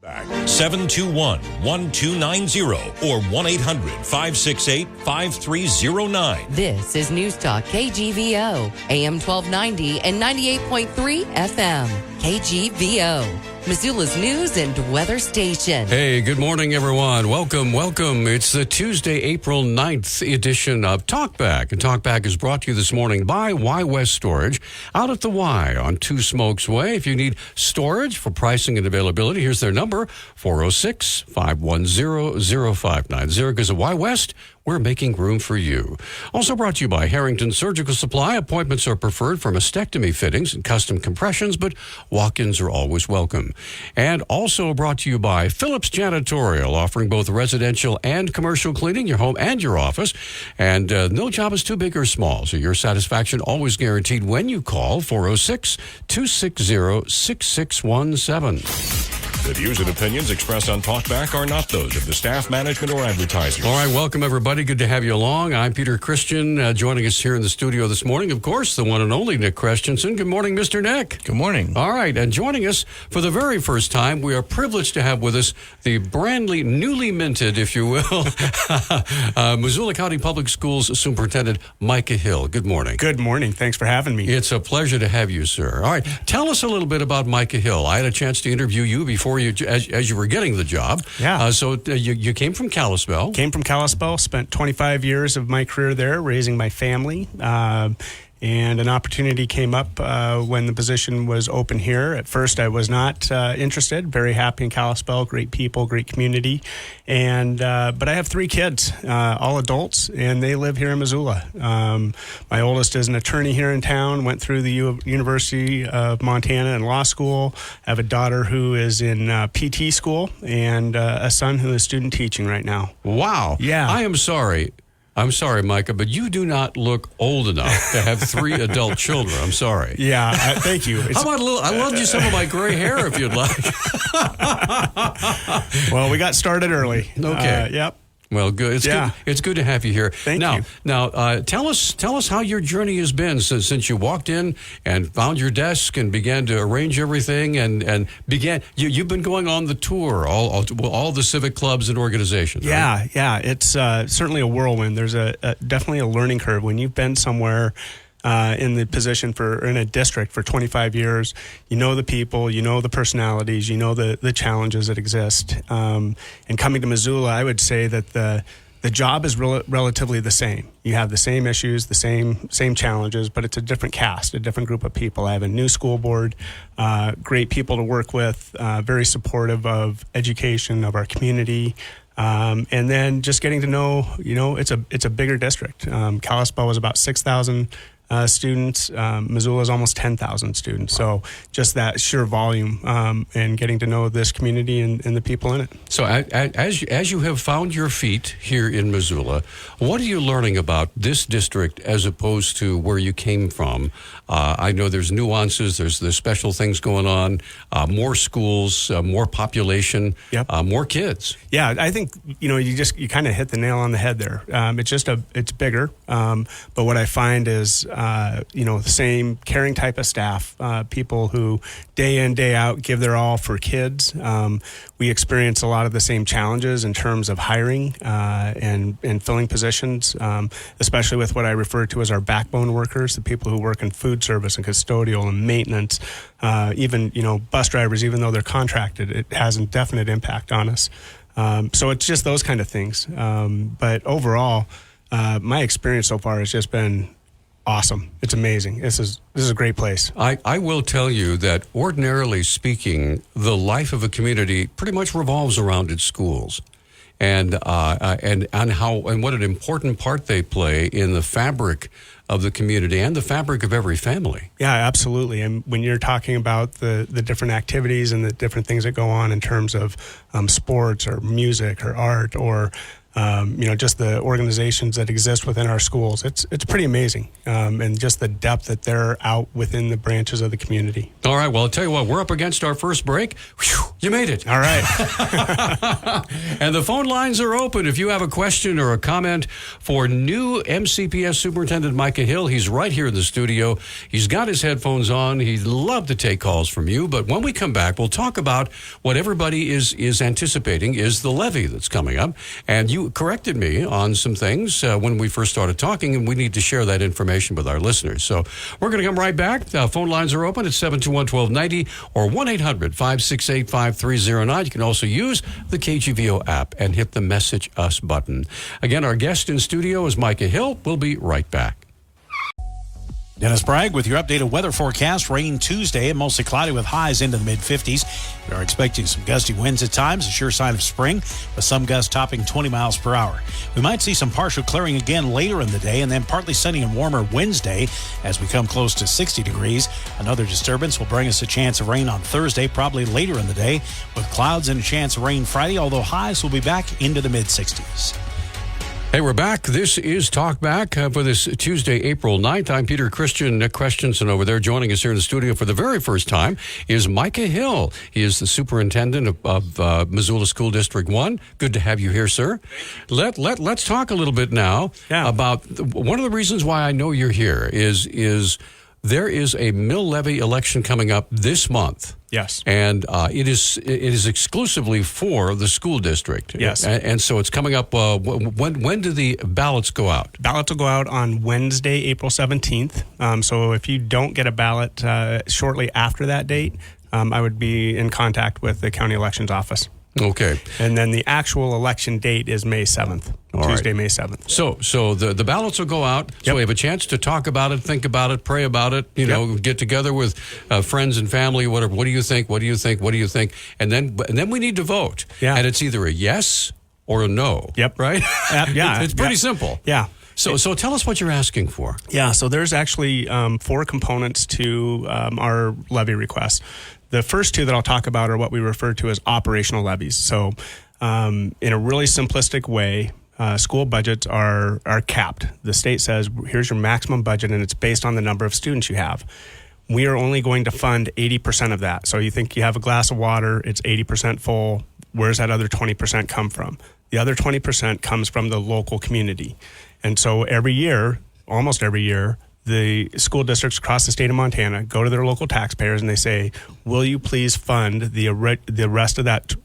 Back 721-1290 or 1-800-568-5309. This is News Talk KGVO, AM 1290 and 98.3 FM. KGVO, Missoula's news and weather station. Hey, good morning, everyone. Welcome. It's the Tuesday, April 9th edition of Talkback. And Talkback is brought to you this morning by Y West Storage out at the Y on Two Smokes Way. If you need storage for pricing and availability, here's their number, 406-510-0590. Because at Y West, we're making room for you. Also brought to you by Harrington Surgical Supply. Appointments are preferred for mastectomy fittings and custom compressions, but walk-ins are always welcome. And also brought to you by Phillips Janitorial, offering both residential and commercial cleaning, your home and your office. And no job is too big or small, so your satisfaction always guaranteed when you call 406-260-6617. The views and opinions expressed on Talkback are not those of the staff, management, or advertisers. All right, welcome, everybody. Good to have you along. I'm Peter Christian, joining us here in the studio this morning, of course, the one and only Nick Christensen. Good morning, Mr. Nick. Good morning. All right, and joining us for the very first time, we are privileged to have with us the newly minted, if you will, Missoula County Public Schools Superintendent Micah Hill. Good morning. Good morning. Thanks for having me. It's a pleasure to have you, sir. All right, tell us a little bit about Micah Hill. I had a chance to interview you before as you were getting the job. Yeah. So you came from Kalispell. Came from Kalispell, spent 25 years of my career there raising my family. And an opportunity came up when the position was open here. At first, I was not interested. Very happy in Kalispell, great people, great community. And but I have 3 kids, all adults, and they live here in Missoula. My oldest is an attorney here in town, went through the University of Montana and law school. I have a daughter who is in PT school and a son who is student teaching right now. Wow. Yeah. I am sorry. I'm sorry, Micah, but you do not look old enough to have 3 adult children. I'm sorry. Yeah, thank you. How about I love you some of my gray hair if you'd like. Well, we got started early. Okay. Yep. Well, good. It's good to have you here. Thank you. Now, tell us how your journey has been since you walked in and found your desk and began to arrange everything and began. You've been going on the tour, all the civic clubs and organizations. Yeah, right? yeah. It's certainly a whirlwind. There's definitely a learning curve when you've been somewhere. In the position in a district for 25 years, you know the people, you know the personalities, you know the challenges that exist. And coming to Missoula, I would say that the job is relatively the same. You have the same issues, the same challenges, but it's a different cast, a different group of people. I have a new school board, great people to work with, very supportive of education, of our community. And then just getting to know, it's a bigger district. Kalispell was about 6,000 students. Missoula is almost 10,000 students. So just that sheer volume and getting to know this community and the people in it. So as you have found your feet here in Missoula, what are you learning about this district as opposed to where you came from? I know there's nuances, there's special things going on, more schools, more population, yep. More kids. Yeah, I think, you kind of hit the nail on the head there. It's bigger. But what I find is, the same caring type of staff, people who day in, day out give their all for kids. We experience a lot of the same challenges in terms of hiring and filling positions, especially with what I refer to as our backbone workers, the people who work in food service and custodial and maintenance, even, bus drivers, even though they're contracted, it has a definite impact on us. So it's just those kind of things. But overall, my experience so far has just been awesome. It's amazing. This is a great place. I will tell you that ordinarily speaking, the life of a community pretty much revolves around its schools. And what an important part they play in the fabric of the community and the fabric of every family. Yeah, absolutely. And when you're talking about the different activities and the different things that go on in terms of sports or music or art or just the organizations that exist within our schools. It's pretty amazing, and just the depth that they're out within the branches of the community. All right, well, I'll tell you what, we're up against our first break. Whew, you made it. All right. And the phone lines are open. If you have a question or a comment for new MCPS Superintendent Micah Hill, he's right here in the studio. He's got his headphones on. He'd love to take calls from you. But when we come back, we'll talk about what everybody is anticipating is the levy that's coming up. And you corrected me on some things when we first started talking, and we need to share that information with our listeners. So we're going to come right back. Phone lines are open at 721-1290 or 1-800-568-5309. You can also use the KGVO app and hit the Message Us button. Again, our guest in studio is Micah Hill. We'll be right back. Dennis Bragg with your updated weather forecast. Rain Tuesday and mostly cloudy with highs into the mid-50s. We are expecting some gusty winds at times, a sure sign of spring, with some gusts topping 20 miles per hour. We might see some partial clearing again later in the day, and then partly sunny and warmer Wednesday as we come close to 60 degrees. Another disturbance will bring us a chance of rain on Thursday, probably later in the day, with clouds and a chance of rain Friday, although highs will be back into the mid-60s. Hey, we're back. This is Talk Back for this Tuesday, April 9th. I'm Peter Christian. Nick Christensen over there. Joining us here in the studio for the very first time is Micah Hill. He is the superintendent of Missoula School District 1. Good to have you here, sir. Let's talk a little bit now about one of the reasons why I know you're here is there is a mill levy election coming up this month. Yes. And it is exclusively for the school district. Yes. And so it's coming up, when do the ballots go out? Ballots will go out on Wednesday, April 17th. So if you don't get a ballot shortly after that date, I would be in contact with the county elections office. Okay. And then the actual election date is May 7th, Tuesday, May 7th. So the ballots will go out. So we have a chance to talk about it, think about it, pray about it, get together with friends and family, whatever. What do you think? What do you think? What do you think? And then we need to vote. Yeah. And it's either a yes or a no. Yep. Right? Yeah. It's pretty simple. Yeah. So tell us what you're asking for. Yeah, so there's actually 4 components to our levy request. The first 2 that I'll talk about are what we refer to as operational levies. So in a really simplistic way, school budgets are capped. The state says, here's your maximum budget, and it's based on the number of students you have. We are only going to fund 80% of that. So you think you have a glass of water, it's 80% full. Where's that other 20% come from? The other 20% comes from the local community. And so every year, almost every year, the school districts across the state of Montana go to their local taxpayers and they say, will you please fund the rest of that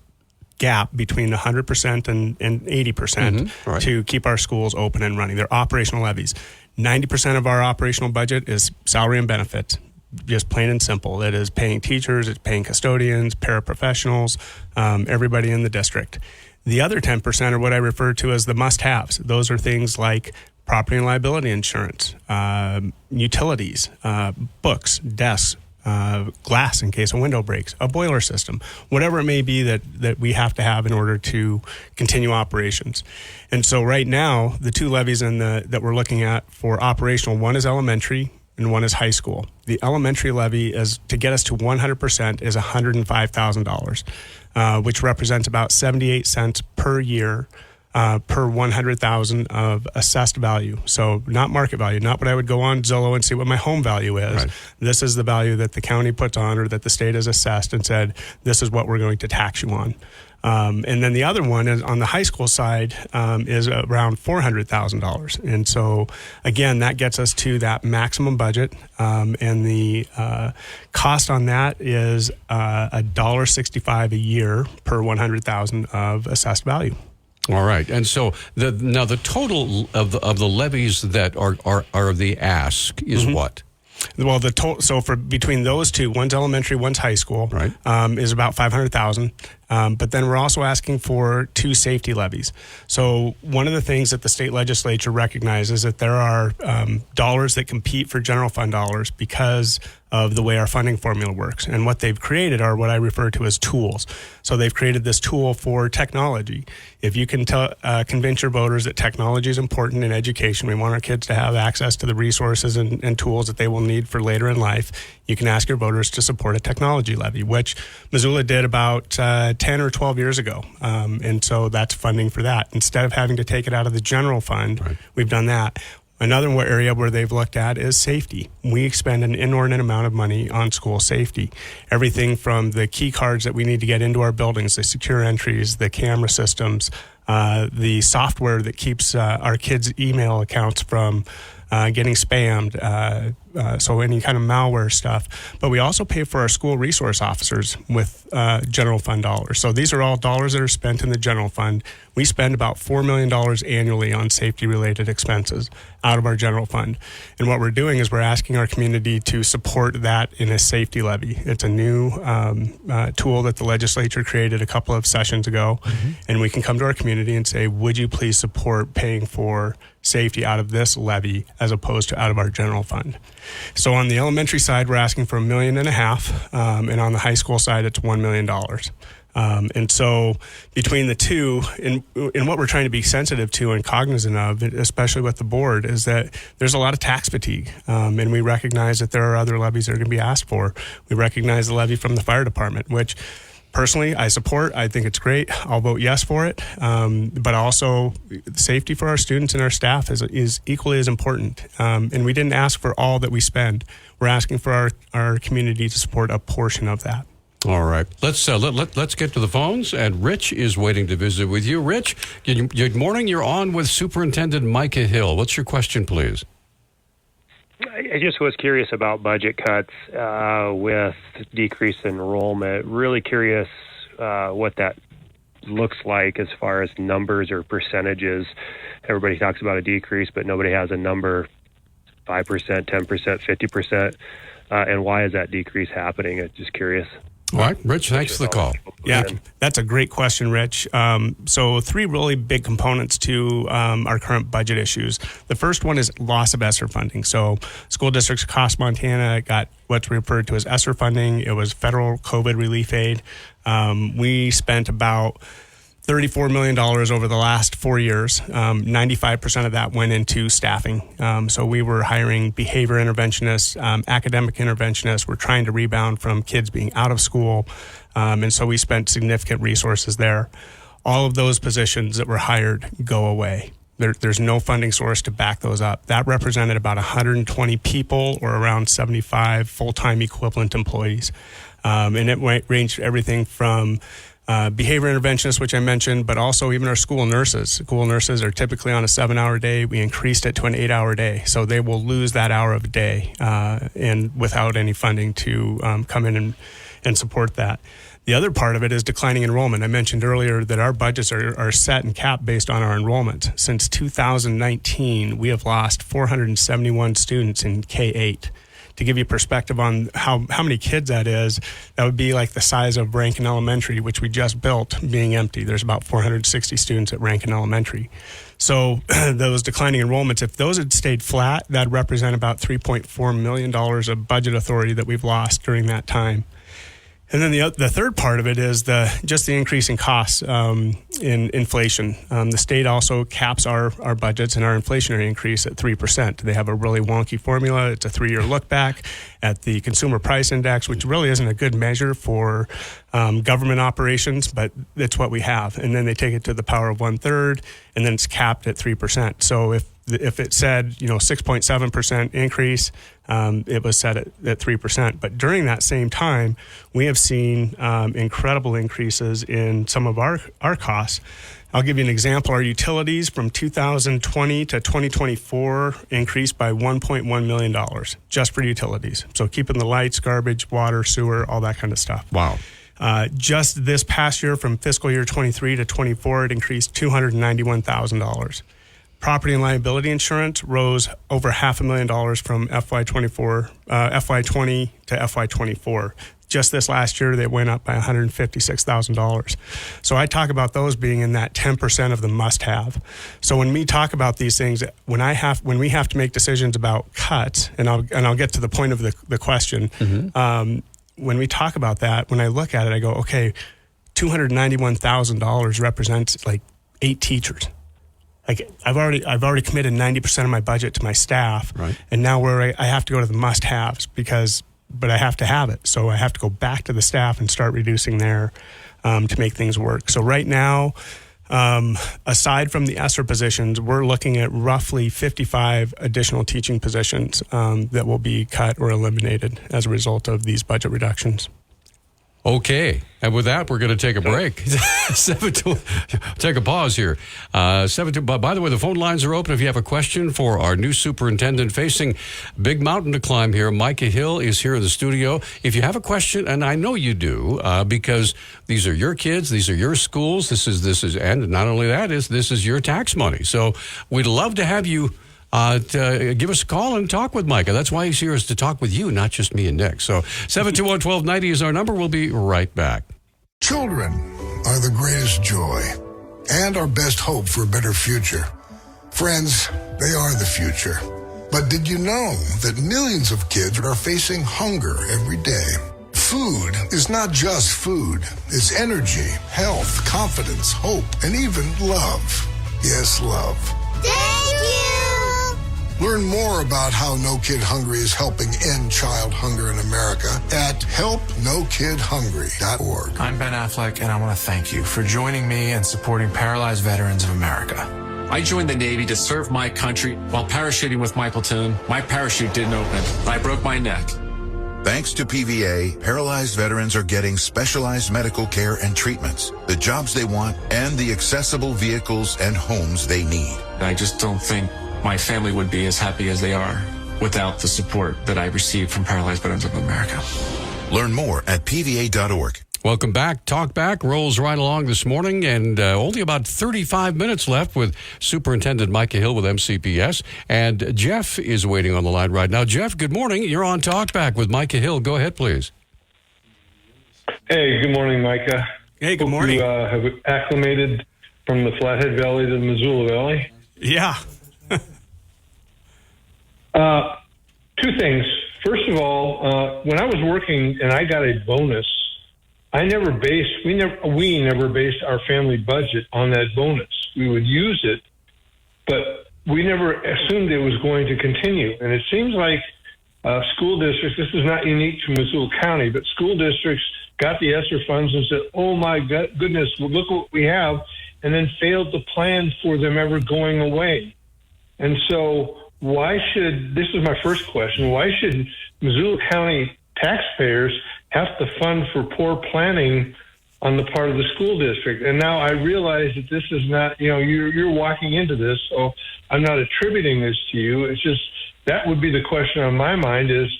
gap between 100% and 80% to keep our schools open and running? They're operational levies. 90% of our operational budget is salary and benefits, just plain and simple. It is paying teachers, it's paying custodians, paraprofessionals, everybody in the district. The other 10% are what I refer to as the must-haves. Those are things like property and liability insurance, utilities, books, desks, glass in case a window breaks, a boiler system, whatever it may be that we have to have in order to continue operations. And so right now, the 2 levies that we're looking at for operational, one is elementary and one is high school. The elementary levy is to get us to 100% is $105,000, which represents about 78 cents per year per 100,000 of assessed value. So not market value, not what I would go on Zillow and see what my home value is. Right. This is the value that the county puts on or that the state has assessed and said, this is what we're going to tax you on. And then the other one is on the high school side is around $400,000. And so, again, that gets us to that maximum budget. And the cost on that is $1.65 a year per 100,000 of assessed value. All right. And so the total of the levies that are the ask is what? Well, the total. So for between those 2, one's elementary, one's high school, right, is about $500,000. But then we're also asking for 2 safety levies. So one of the things that the state legislature recognizes that there are dollars that compete for general fund dollars because of the way our funding formula works. And what they've created are what I refer to as tools. So they've created this tool for technology. If you can convince your voters that technology is important in education, we want our kids to have access to the resources and tools that they will need for later in life. you can ask your voters to support a technology levy, which Missoula did about 10 or 12 years ago. And so that's funding for that. Instead of having to take it out of the general fund, we've done that. Another area where they've looked at is safety. We spend an inordinate amount of money on school safety. Everything from the key cards that we need to get into our buildings, the secure entries, the camera systems, the software that keeps our kids' email accounts from getting spammed, so any kind of malware stuff. But we also pay for our school resource officers with general fund dollars. So these are all dollars that are spent in the general fund. We spend about $4 million annually on safety-related expenses out of our general fund. And what we're doing is we're asking our community to support that in a safety levy. It's a new tool that the legislature created a couple of sessions ago. And we can come to our community and say, would you please support paying for safety out of this levy as opposed to out of our general fund? So on the elementary side, we're asking for $1.5 million, and on the high school side, it's $1 million. And so between the two, and what we're trying to be sensitive to and cognizant of, especially with the board, is that there's a lot of tax fatigue. And we recognize that there are other levies that are going to be asked for. We recognize the levy from the fire department, which personally I support. I think it's great. I'll vote yes for it. But also safety for our students and our staff is equally as important. And we didn't ask for all that we spend. We're asking for our community to support a portion of that. All right. Let's get to the phones, and Rich is waiting to visit with you. Rich, good morning. You're on with Superintendent Micah Hill. What's your question, please? I just was curious about budget cuts with decreased enrollment. Really curious what that looks like as far as numbers or percentages. Everybody talks about a decrease, but nobody has a number, 5%, 10%, 50%. And why is that decrease happening? I'm just curious. All right, Rich, thanks for the call. Yeah, that's a great question, Rich. So 3 really big components to our current budget issues. The first one is loss of ESSER funding. So school districts across Montana got what's referred to as ESSER funding. It was federal COVID relief aid. We spent about $34 million over the last 4 years. 95% of that went into staffing. So we were hiring behavior interventionists, academic interventionists. We're trying to rebound from kids being out of school. And so we spent significant resources there. All of those positions that were hired go away. There's no funding source to back those up. That represented about 120 people, or around 75 full-time equivalent employees. And it ranged everything from behavior interventionists, which I mentioned, but also even our school nurses. School nurses are typically on a 7-hour day. We increased it to an 8-hour day. So they will lose that hour of a day and without any funding to come in and support that. The other part of it is declining enrollment. I mentioned earlier that our budgets are set and capped based on our enrollment. Since 2019, we have lost 471 students in K-8. To give you perspective on how many kids that is, that would be like the size of Rankin Elementary, which we just built, being empty. There's about 460 students at Rankin Elementary. So those declining enrollments, if those had stayed flat, that'd represent about $3.4 million of budget authority that we've lost during that time. And then the third part of it is just the increase in costs in inflation. The state also caps our budgets and our inflationary increase at 3%. They have a really wonky formula. It's a 3-year look back at the consumer price index, which really isn't a good measure for government operations, but it's what we have. And then they take it to the power of 1/3, and then it's capped at 3%. So if it said 6.7% increase, it was set at 3%. But during that same time, we have seen incredible increases in some of our costs. I'll give you an example. Our utilities from 2020 to 2024 increased by $1.1 million just for utilities. So keeping the lights, garbage, water, sewer, all that kind of stuff. Wow. Just this past year, from fiscal year 23 to 24, it increased $291,000. Property and liability insurance rose over $500,000 from FY20 to FY24. Just this last year, they went up by $156,000. So I talk about those being in that 10% of the must-have. So when we talk about these things, when we have to make decisions about cuts, and I'll get to the point of the question. When we talk about that, when I look at it, I go, okay, $291,000 represents like 8 teachers. Like I've already committed 90% of my budget to my staff, right. And now I have to go to the must-haves because but I have to have it. So I have to go back to the staff and start reducing there to make things work. So right now, aside from the ESSER positions, we're looking at roughly 55 additional teaching positions that will be cut or eliminated as a result of these budget reductions. Okay. And with that, we're going to take a break. Take a pause here. By the way, the phone lines are open. If you have a question for our new superintendent facing big mountain to climb here, Micah Hill is here in the studio. If you have a question, and I know you do, because these are your kids, these are your schools, this is, and not only that, this is your tax money. So we'd love to have you to give us a call and talk with Micah. That's why he's here, is to talk with you, not just me and Nick. So 721-1290 is our number. We'll be right back. Children are the greatest joy and our best hope for a better future. Friends, they are the future. But did you know that millions of kids are facing hunger every day? Food is not just food. It's energy, health, confidence, hope, and even love. Yes, love. Thank you! Learn more about how No Kid Hungry is helping end child hunger in America at helpnokidhungry.org. I'm Ben Affleck, and I want to thank you for joining me and supporting Paralyzed Veterans of America. I joined the Navy to serve my country. While parachuting with my platoon, my parachute didn't open. I broke my neck. Thanks to PVA, paralyzed veterans are getting specialized medical care and treatments, the jobs they want, and the accessible vehicles and homes they need. I just don't think my family would be as happy as they are without the support that I received from Paralyzed Veterans of America. Learn more at PVA.org. Welcome back. Talk Back rolls right along this morning, and only about 35 minutes left with Superintendent Micah Hill with MCPS. And Jeff is waiting on the line right now. Jeff, good morning. You're on Talk Back with Micah Hill. Go ahead, please. Hey, good morning, Micah. Hey, good morning. You have acclimated from the Flathead Valley to the Missoula Valley. Yeah. Two things. First of all, when I was working and I got a bonus, we never based our family budget on that bonus. We would use it, but we never assumed it was going to continue. And it seems like school districts, this is not unique to Missoula County, but school districts got the ESSER funds and said, oh my goodness, well, look what we have, and then failed to plan for them ever going away. And so this is my first question, why should Missoula County taxpayers have to fund for poor planning on the part of the school district? And now I realize that this is not, you're walking into this, so I'm not attributing this to you. It's just, that would be the question on my mind is,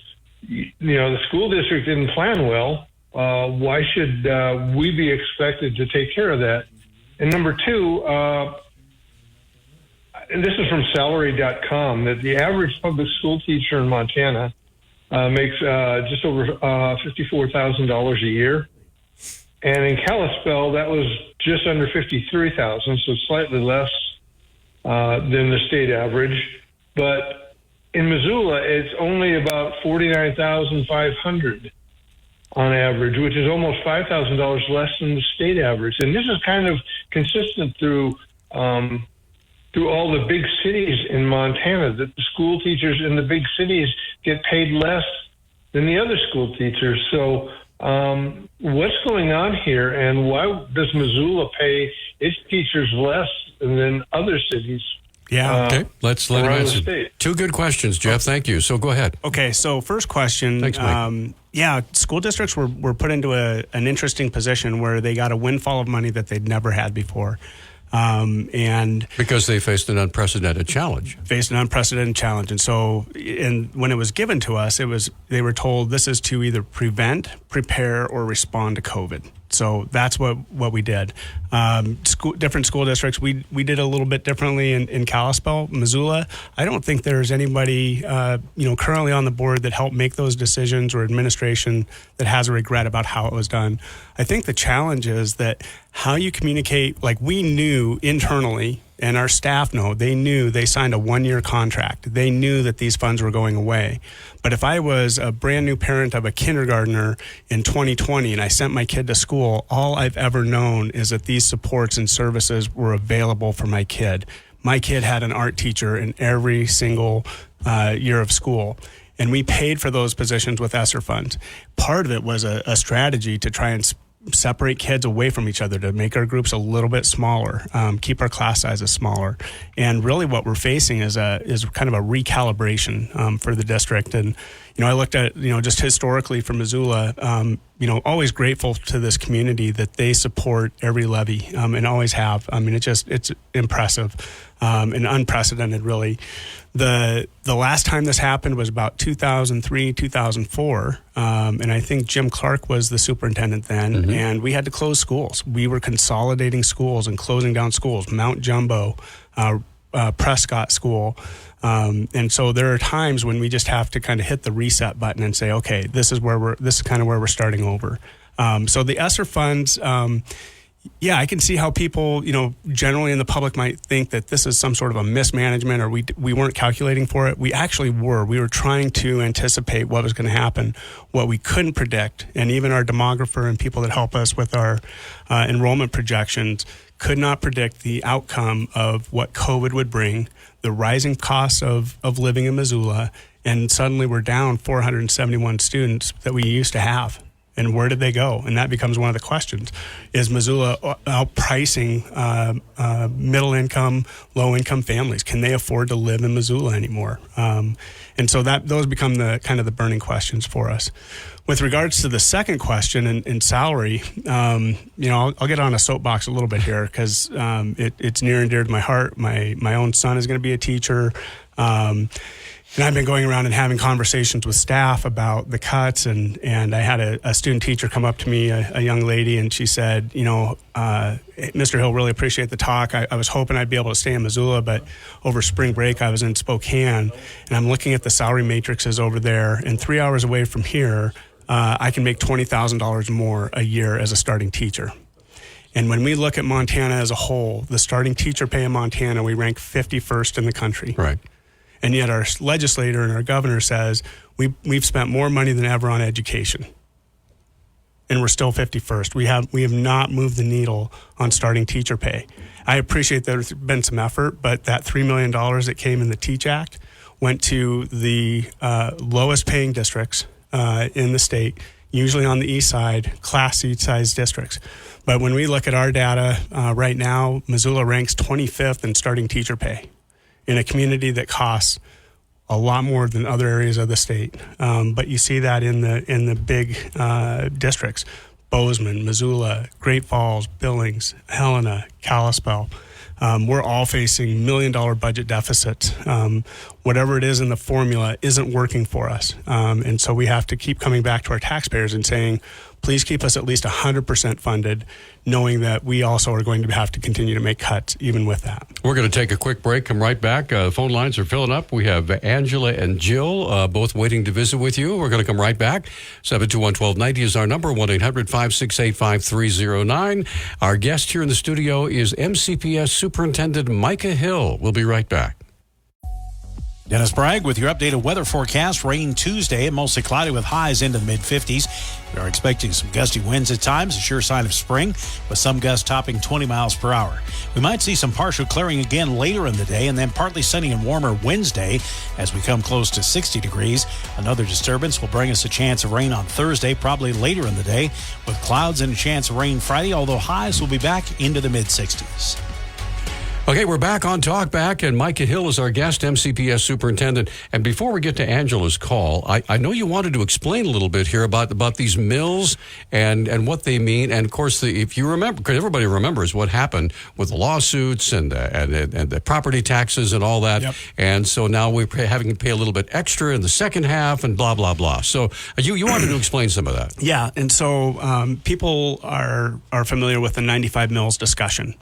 the school district didn't plan well. Why should we be expected to take care of that? And number two, and this is from salary.com, that the average public school teacher in Montana makes just over $54,000 a year. And in Kalispell, that was just under $53,000, so slightly less than the state average. But in Missoula, it's only about $49,500 on average, which is almost $5,000 less than the state average. And this is kind of consistent through all the big cities in Montana, that the school teachers in the big cities get paid less than the other school teachers. So what's going on here, and why does Missoula pay its teachers less than other cities? Yeah. Okay. Let's let him answer. Two good questions, Jeff. Thank you. So go ahead. Okay. So first question. Thanks, Mike. School districts were put into an interesting position where they got a windfall of money that they'd never had before. And because they faced an unprecedented challenge. And so, when it was given to us, they were told this is to either prevent, prepare, or respond to COVID. So that's what we did. Different school districts, we did a little bit differently in Kalispell, Missoula. I don't think there's anybody currently on the board that helped make those decisions, or administration that has a regret about how it was done. I think the challenge is that how you communicate, like we knew internally, and our staff they signed a 1-year contract. They knew that these funds were going away. But if I was a brand new parent of a kindergartner in 2020 and I sent my kid to school, all I've ever known is that these supports and services were available for my kid. My kid had an art teacher in every single year of school. And we paid for those positions with ESSER funds. Part of it was a strategy to try and separate kids away from each other, to make our groups a little bit smaller, keep our class sizes smaller. And really what we're facing is kind of a recalibration for the district. And, I looked at, just historically for Missoula, always grateful to this community that they support every levy and always have. I mean, it's impressive and unprecedented, really. The last time this happened was about 2003, 2004, and I think Jim Clark was the superintendent then, and we had to close schools. We were consolidating schools and closing down schools, Mount Jumbo, Prescott School. And so there are times when we just have to kind of hit the reset button and say, okay, this is kind of where we're starting over. So the ESSER funds, I can see how people, generally in the public might think that this is some sort of a mismanagement or we weren't calculating for it. We actually were. We were trying to anticipate what was going to happen, what we couldn't predict. And even our demographer and people that help us with our enrollment projections could not predict the outcome of what COVID would bring, the rising costs of living in Missoula, and suddenly we're down 471 students that we used to have. And where did they go? And that becomes one of the questions. Is Missoula outpricing middle-income, low-income families? Can they afford to live in Missoula anymore? And so those become the kind of the burning questions for us. With regards to the second question in salary, I'll get on a soapbox a little bit here because it's near and dear to my heart. My own son is going to be a teacher. And I've been going around and having conversations with staff about the cuts, and I had a student teacher come up to me, a young lady, and she said, Mr. Hill, really appreciate the talk. I was hoping I'd be able to stay in Missoula, but over spring break I was in Spokane, and I'm looking at the salary matrices over there, and 3 hours away from here, I can make $20,000 more a year as a starting teacher. And when we look at Montana as a whole, the starting teacher pay in Montana, we rank 51st in the country. Right. And yet our legislator and our governor says we've spent more money than ever on education. And we're still 51st. We have not moved the needle on starting teacher pay. I appreciate there's been some effort, but that $3 million that came in the TEACH Act went to the lowest paying districts in the state, usually on the east side, Class C size districts. But when we look at our data right now, Missoula ranks 25th in starting teacher pay, in a community that costs a lot more than other areas of the state. But you see that in the big districts, Bozeman, Missoula, Great Falls, Billings, Helena, Kalispell. We're all facing $1 million budget deficits. Whatever it is in the formula isn't working for us. And so we have to keep coming back to our taxpayers and saying, please keep us at least 100% funded, knowing that we also are going to have to continue to make cuts even with that. We're going to take a quick break, come right back. Phone lines are filling up. We have Angela and Jill both waiting to visit with you. We're going to come right back. 721-1290 is our number, 1-800-568-5309. Our guest here in the studio is MCPS Superintendent Micah Hill. We'll be right back. Dennis Bragg with your updated weather forecast. Rain Tuesday and mostly cloudy with highs into the mid-50s. We are expecting some gusty winds at times, a sure sign of spring, with some gusts topping 20 miles per hour. We might see some partial clearing again later in the day, and then partly sunny and warmer Wednesday as we come close to 60 degrees. Another disturbance will bring us a chance of rain on Thursday, probably later in the day, with clouds and a chance of rain Friday, although highs will be back into the mid-60s. Okay, we're back on Talkback, and Micah Hill is our guest, MCPS Superintendent. And before we get to Angela's call, I know you wanted to explain a little bit here about these mills and what they mean. And, of course, if you remember, because everybody remembers what happened with the lawsuits and the property taxes and all that. Yep. And so now we're having to pay a little bit extra in the second half and blah, blah, blah. So you wanted to explain some of that. Yeah, and so people are familiar with the 95 mills discussion.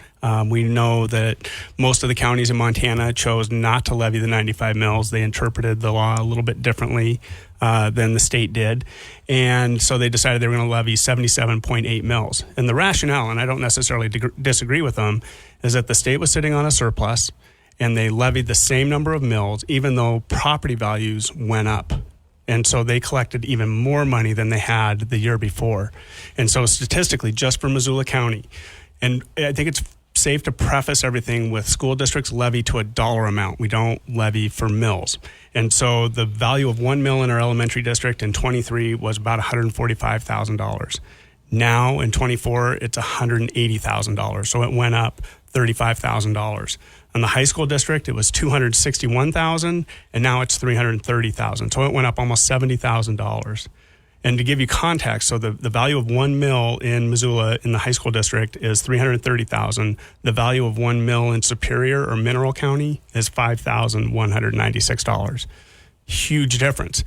We know that most of the counties in Montana chose not to levy the 95 mills. They interpreted the law a little bit differently than the state did. And so they decided they were going to levy 77.8 mills. And the rationale, and I don't necessarily disagree with them, is that the state was sitting on a surplus and they levied the same number of mills even though property values went up. And so they collected even more money than they had the year before. And so statistically, just for Missoula County, and I think it's safe to preface everything with school districts levy to a dollar amount. We don't levy for mills. And so the value of 1 mill in our elementary district in 23 was about $145,000. Now in 24, it's $180,000. So it went up $35,000. On the high school district, it was $261,000, and now it's $330,000. So it went up almost $70,000. And to give you context, so the value of 1 mill in Missoula in the high school district is $330,000. The value of 1 mill in Superior or Mineral County is $5,196. Huge difference.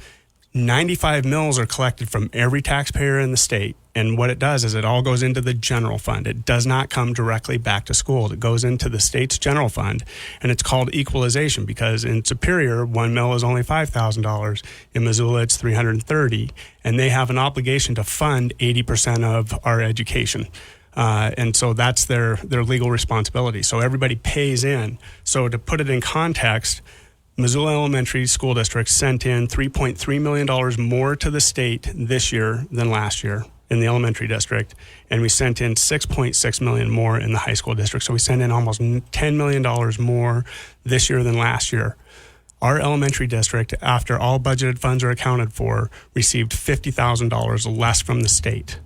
95 mills are collected from every taxpayer in the state. And what it does is it all goes into the general fund. It does not come directly back to schools. It goes into the state's general fund, and it's called equalization because in Superior, 1 mill is only $5,000. In Missoula, it's $330,000, and they have an obligation to fund 80% of our education. And so that's their legal responsibility. So everybody pays in. So to put it in context, Missoula Elementary School District sent in $3.3 million more to the state this year than last year in the elementary district, and we sent in $6.6 million more in the high school district. So we sent in almost $10 million more this year than last year. Our elementary district, after all budgeted funds are accounted for, received $50,000 less from the state,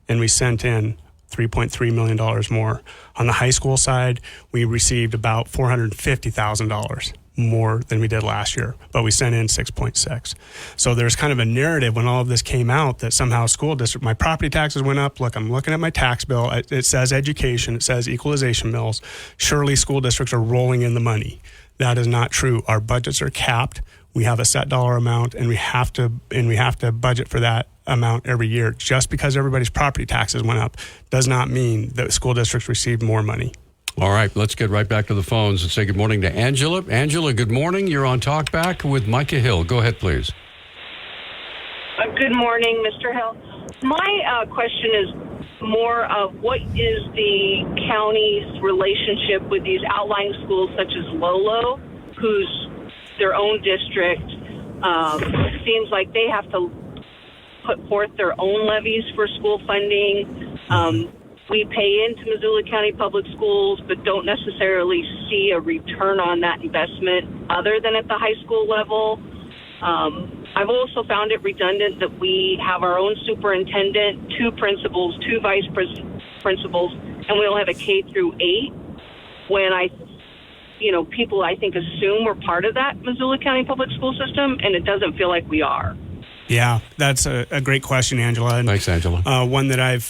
and we sent in $3.3 million more. On the high school side, we received about $450,000 more than we did last year, but we sent in 6.6. So there's kind of a narrative when all of this came out that somehow school district, my property taxes went up. Look, I'm looking at my tax bill. It says education. It says equalization mills. Surely school districts are rolling in the money. That is not true. Our budgets are capped. We have a set dollar amount, and we have to budget for that amount every year. Just because everybody's property taxes went up does not mean that school districts received more money. All right, let's get right back to the phones and say good morning to Angela. Angela, good morning. You're on Talkback with Micah Hill. Go ahead, please. Good morning, Mr. Hill. My question is more of what is the county's relationship with these outlying schools such as Lolo, who's their own district. Seems like they have to put forth their own levies for school funding. We pay into Missoula County Public Schools, but don't necessarily see a return on that investment other than at the high school level. I've also found it redundant that we have our own superintendent, 2 principals, 2 vice principals, and we only have a K through 8. When people I think assume we're part of that Missoula County Public School system, and it doesn't feel like we are. Yeah, that's a great question, Angela. And, thanks, Angela. One that I've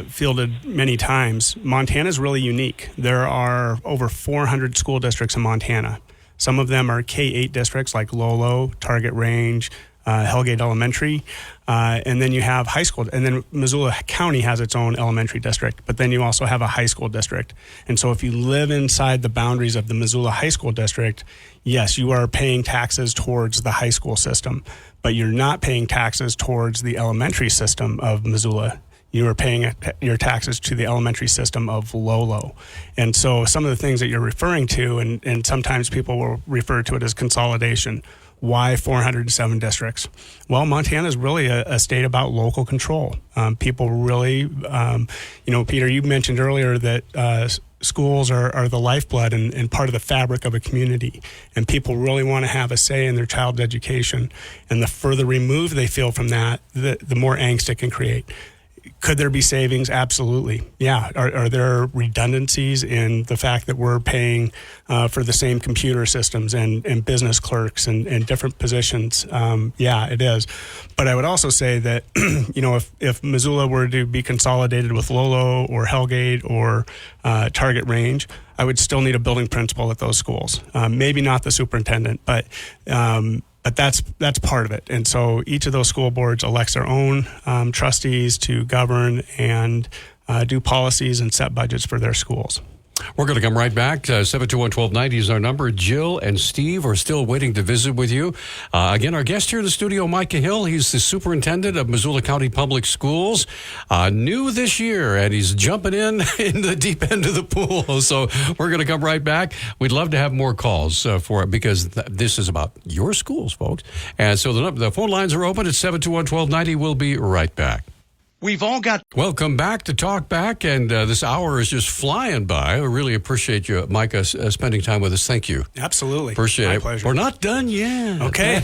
fielded many times. Montana is really unique. There are over 400 school districts in Montana. Some of them are K-8 districts like Lolo, Target Range, Hellgate Elementary, and then you have high school, and then Missoula County has its own elementary district, but then you also have a high school district. And so if you live inside the boundaries of the Missoula High School District, yes, you are paying taxes towards the high school system, but you're not paying taxes towards the elementary system of Missoula. You are paying your taxes to the elementary system of Lolo. And so some of the things that you're referring to, and sometimes people will refer to it as consolidation. Why 407 districts? Well, Montana is really a state about local control. People really, Peter, you mentioned earlier that schools are the lifeblood and part of the fabric of a community. And people really want to have a say in their child's education. And the further removed they feel from that, the more angst it can create. Could there be savings? Absolutely. Yeah. Are there redundancies in the fact that we're paying for the same computer systems and business clerks and different positions? Yeah, it is. But I would also say that, if Missoula were to be consolidated with Lolo or Hellgate or Target Range, I would still need a building principal at those schools. Maybe not the superintendent, but that's part of it. And so each of those school boards elects their own trustees to govern and do policies and set budgets for their schools. We're going to come right back. 721-1290 is our number. Jill and Steve are still waiting to visit with you. Again, our guest here in the studio, Micah Hill. He's the superintendent of Missoula County Public Schools. New this year, and he's jumping in the deep end of the pool. So we're going to come right back. We'd love to have more calls for it because this is about your schools, folks. And so the phone lines are open at 721-1290. We'll be right back. We've all got... Welcome back to Talk Back, and this hour is just flying by. I really appreciate you, Micah, spending time with us. Thank you. Absolutely. Appreciate My it. pleasure. We're not done yet. Okay.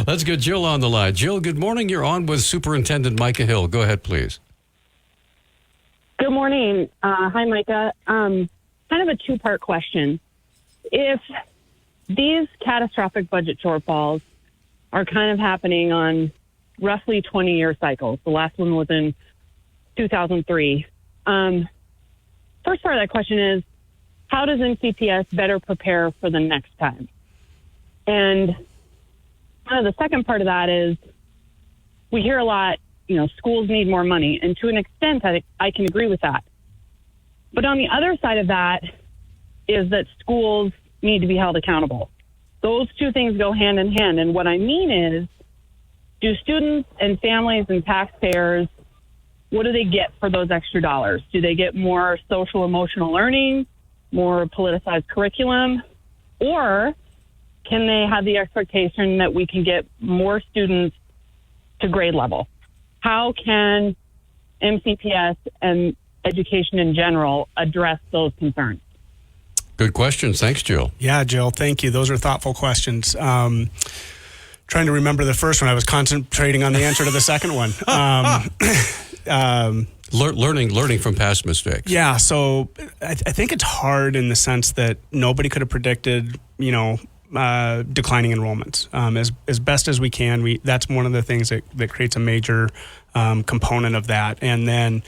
Let's get Jill on the line. Jill, good morning. You're on with Superintendent Micah Hill. Go ahead, please. Good morning. Hi, Micah. Kind of a two-part question. If these catastrophic budget shortfalls are kind of happening on roughly 20-year cycles, the last one was in 2003. First part of that question is, how does MCPS better prepare for the next time? And kind of the second part of that is, we hear a lot, schools need more money. And to an extent, I can agree with that. But on the other side of that is that schools need to be held accountable. Those two things go hand in hand. And what I mean is, do students and families and taxpayers, what do they get for those extra dollars? Do they get more social emotional learning, more politicized curriculum, or can they have the expectation that we can get more students to grade level? How can MCPS and education in general address those concerns? Good questions. Thanks, Jill. Yeah, Jill, thank you. Those are thoughtful questions. Trying to remember the first one. I was concentrating on the answer to the second one. Learning from past mistakes. Yeah, so I think it's hard in the sense that nobody could have predicted, declining enrollments. As best as we can, that's one of the things that creates a major component of that. And then,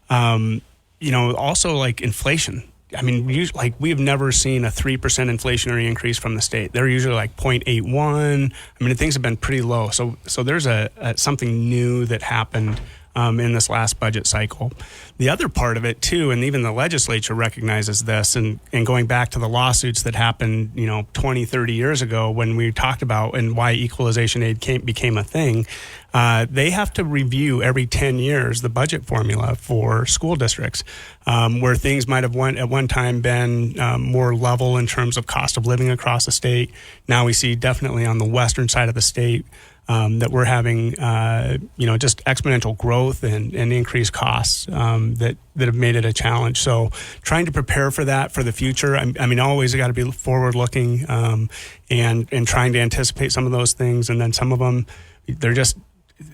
also like inflation. I mean, we have never seen a 3% inflationary increase from the state. They're usually like 0.81. I mean, things have been pretty low. So there's something new that happened in this last budget cycle. The other part of it too, and even the legislature recognizes this, and going back to the lawsuits that happened, 20, 30 years ago when we talked about and why equalization aid became a thing, they have to review every 10 years the budget formula for school districts, where things might have at one time been more level in terms of cost of living across the state. Now we see definitely on the western side of the state that we're having, just exponential growth and increased costs that have made it a challenge. So trying to prepare for that for the future. I mean, always got to be forward looking and trying to anticipate some of those things. And then some of them,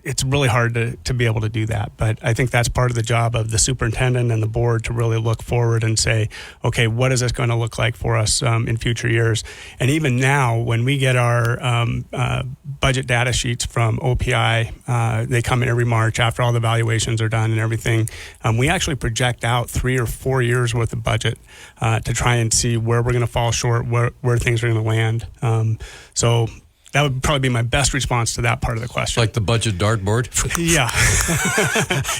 it's really hard to be able to do that. But I think that's part of the job of the superintendent and the board to really look forward and say, okay, what is this going to look like for us in future years? And even now, when we get our budget data sheets from OPI, they come in every March after all the valuations are done and everything. We actually project out 3 or 4 years worth of budget to try and see where we're going to fall short, where things are going to land. So that would probably be my best response to that part of the question. Like the budget dartboard? Yeah,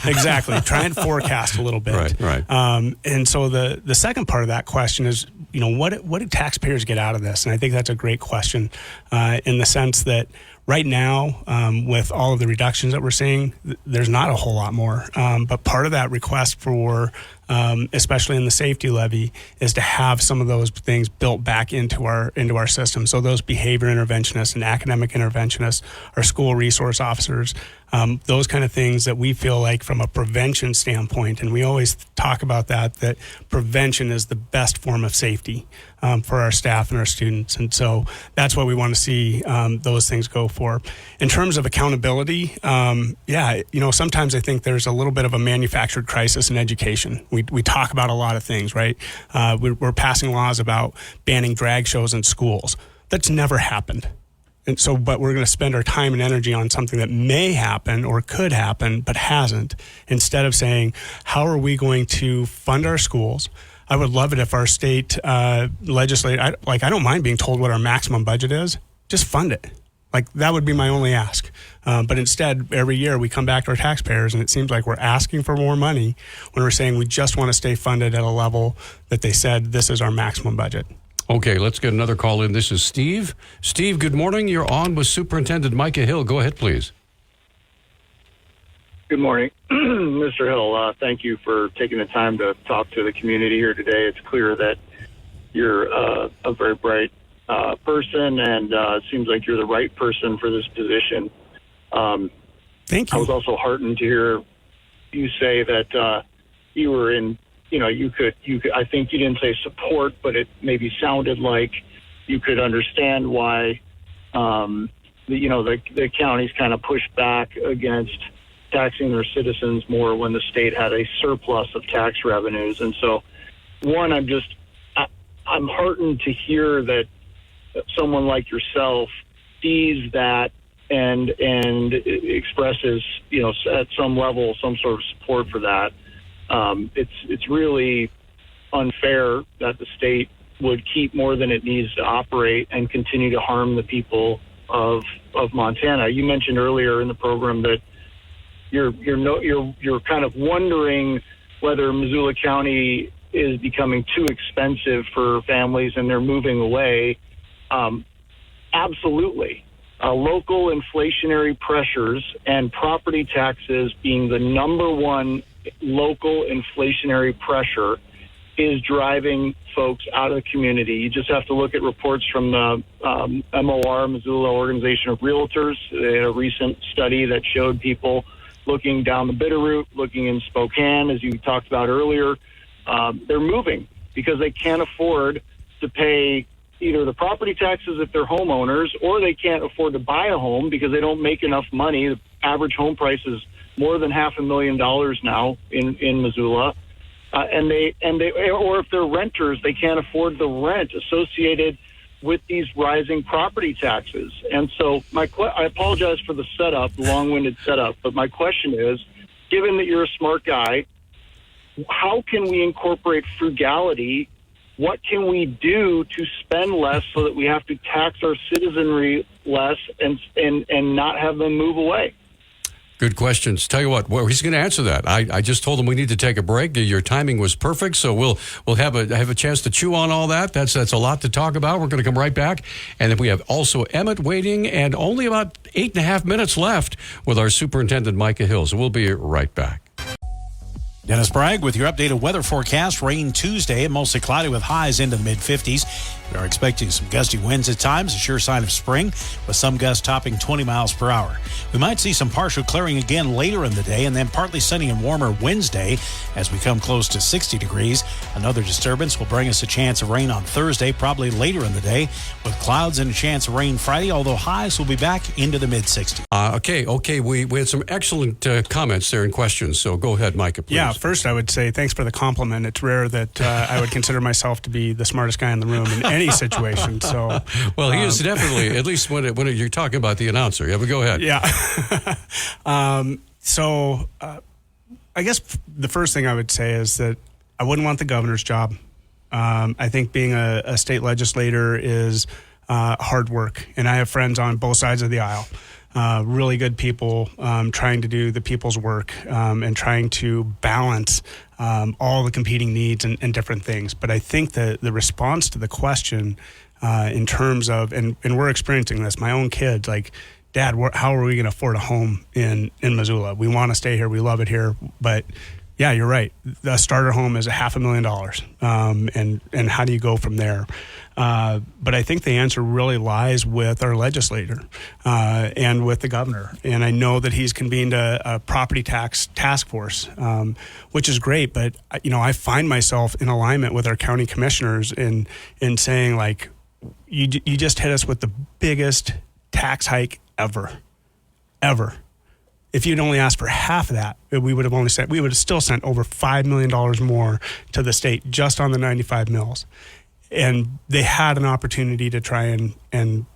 exactly. Try and forecast a little bit. Right. And so the second part of that question is, what do taxpayers get out of this? And I think that's a great question in the sense that right now, with all of the reductions that we're seeing, there's not a whole lot more. But part of that request for, especially in the safety levy, is to have some of those things built back into our system. So those behavior interventionists and academic interventionists, our school resource officers, those kind of things that we feel like from a prevention standpoint, and we always talk about that prevention is the best form of safety for our staff and our students. And so that's what we want to see those things go for. In terms of accountability, sometimes I think there's a little bit of a manufactured crisis in education. We talk about a lot of things, right? We're passing laws about banning drag shows in schools. That's never happened. And so, but we're going to spend our time and energy on something that may happen or could happen, but hasn't, instead of saying, how are we going to fund our schools? I would love it if our state legislature, I don't mind being told what our maximum budget is, just fund it. Like, that would be my only ask. But instead, every year we come back to our taxpayers and it seems like we're asking for more money when we're saying we just want to stay funded at a level that they said this is our maximum budget. Okay, let's get another call in. This is Steve. Steve, good morning. You're on with Superintendent Micah Hill. Go ahead, please. Good morning, Mr. Hill. Thank you for taking the time to talk to the community here today. It's clear that you're a very bright person, and it seems like you're the right person for this position. Thank you. I was also heartened to hear you say that you were in, you could, I think you didn't say support, but it maybe sounded like you could understand why, the counties kind of pushed back against taxing their citizens more when the state had a surplus of tax revenues. And so, one, I'm heartened to hear that someone like yourself sees that and expresses, at some level, some sort of support for that. It's really unfair that the state would keep more than it needs to operate and continue to harm the people of Montana. You mentioned earlier in the program that you're kind of wondering whether Missoula County is becoming too expensive for families and they're moving away. Absolutely. Local inflationary pressures and property taxes being the number one local inflationary pressure is driving folks out of the community. You just have to look at reports from the MOR, Missoula Organization of Realtors. They had a recent study that showed people looking down the Bitterroot, looking in Spokane, as you talked about earlier. They're moving because they can't afford to pay either the property taxes if they're homeowners, or they can't afford to buy a home because they don't make enough money. The average home price is more than $500,000 now in Missoula. Or if they're renters, they can't afford the rent associated with these rising property taxes. And so I apologize for the setup, the long-winded setup, but my question is, given that you're a smart guy, how can we incorporate frugality? What can we do to spend less so that we have to tax our citizenry less and not have them move away? Good questions. Tell you what, he's going to answer that. I just told him we need to take a break. Your timing was perfect, so we'll have a chance to chew on all that. That's a lot to talk about. We're going to come right back, and then we have also Emmett waiting, and only about 8.5 minutes left with our Superintendent Micah Hill. So we'll be right back. Dennis Bragg with your updated weather forecast. Rain Tuesday and mostly cloudy with highs into the mid-50s. We are expecting some gusty winds at times, a sure sign of spring, with some gusts topping 20 miles per hour. We might see some partial clearing again later in the day, and then partly sunny and warmer Wednesday as we come close to 60 degrees. Another disturbance will bring us a chance of rain on Thursday, probably later in the day, with clouds and a chance of rain Friday, although highs will be back into the mid-60s. Okay. We had some excellent comments there and questions, so go ahead, Micah, please. Yeah, first I would say thanks for the compliment. It's rare that I would consider myself to be the smartest guy in the room in any situation. So, well, he is definitely, at least when you're talking about the announcer. Yeah, but go ahead. Yeah. So I guess the first thing I would say is that I wouldn't want the governor's job. I think being a state legislator is hard work, and I have friends on both sides of the aisle. Really good people trying to do the people's work and trying to balance all the competing needs and different things. But I think that the response to the question in terms of, and we're experiencing this, my own kids, like, Dad, how are we going to afford a home in Missoula? We want to stay here. We love it here. But yeah, you're right. The starter home is $500,000. And how do you go from there? But I think the answer really lies with our legislator and with the governor. And I know that he's convened a property tax task force, which is great. But, I find myself in alignment with our county commissioners in saying, like, you just hit us with the biggest tax hike ever. If you'd only asked for half of that, we would have still sent over $5 million more to the state just on the 95 mills. And they had an opportunity to try and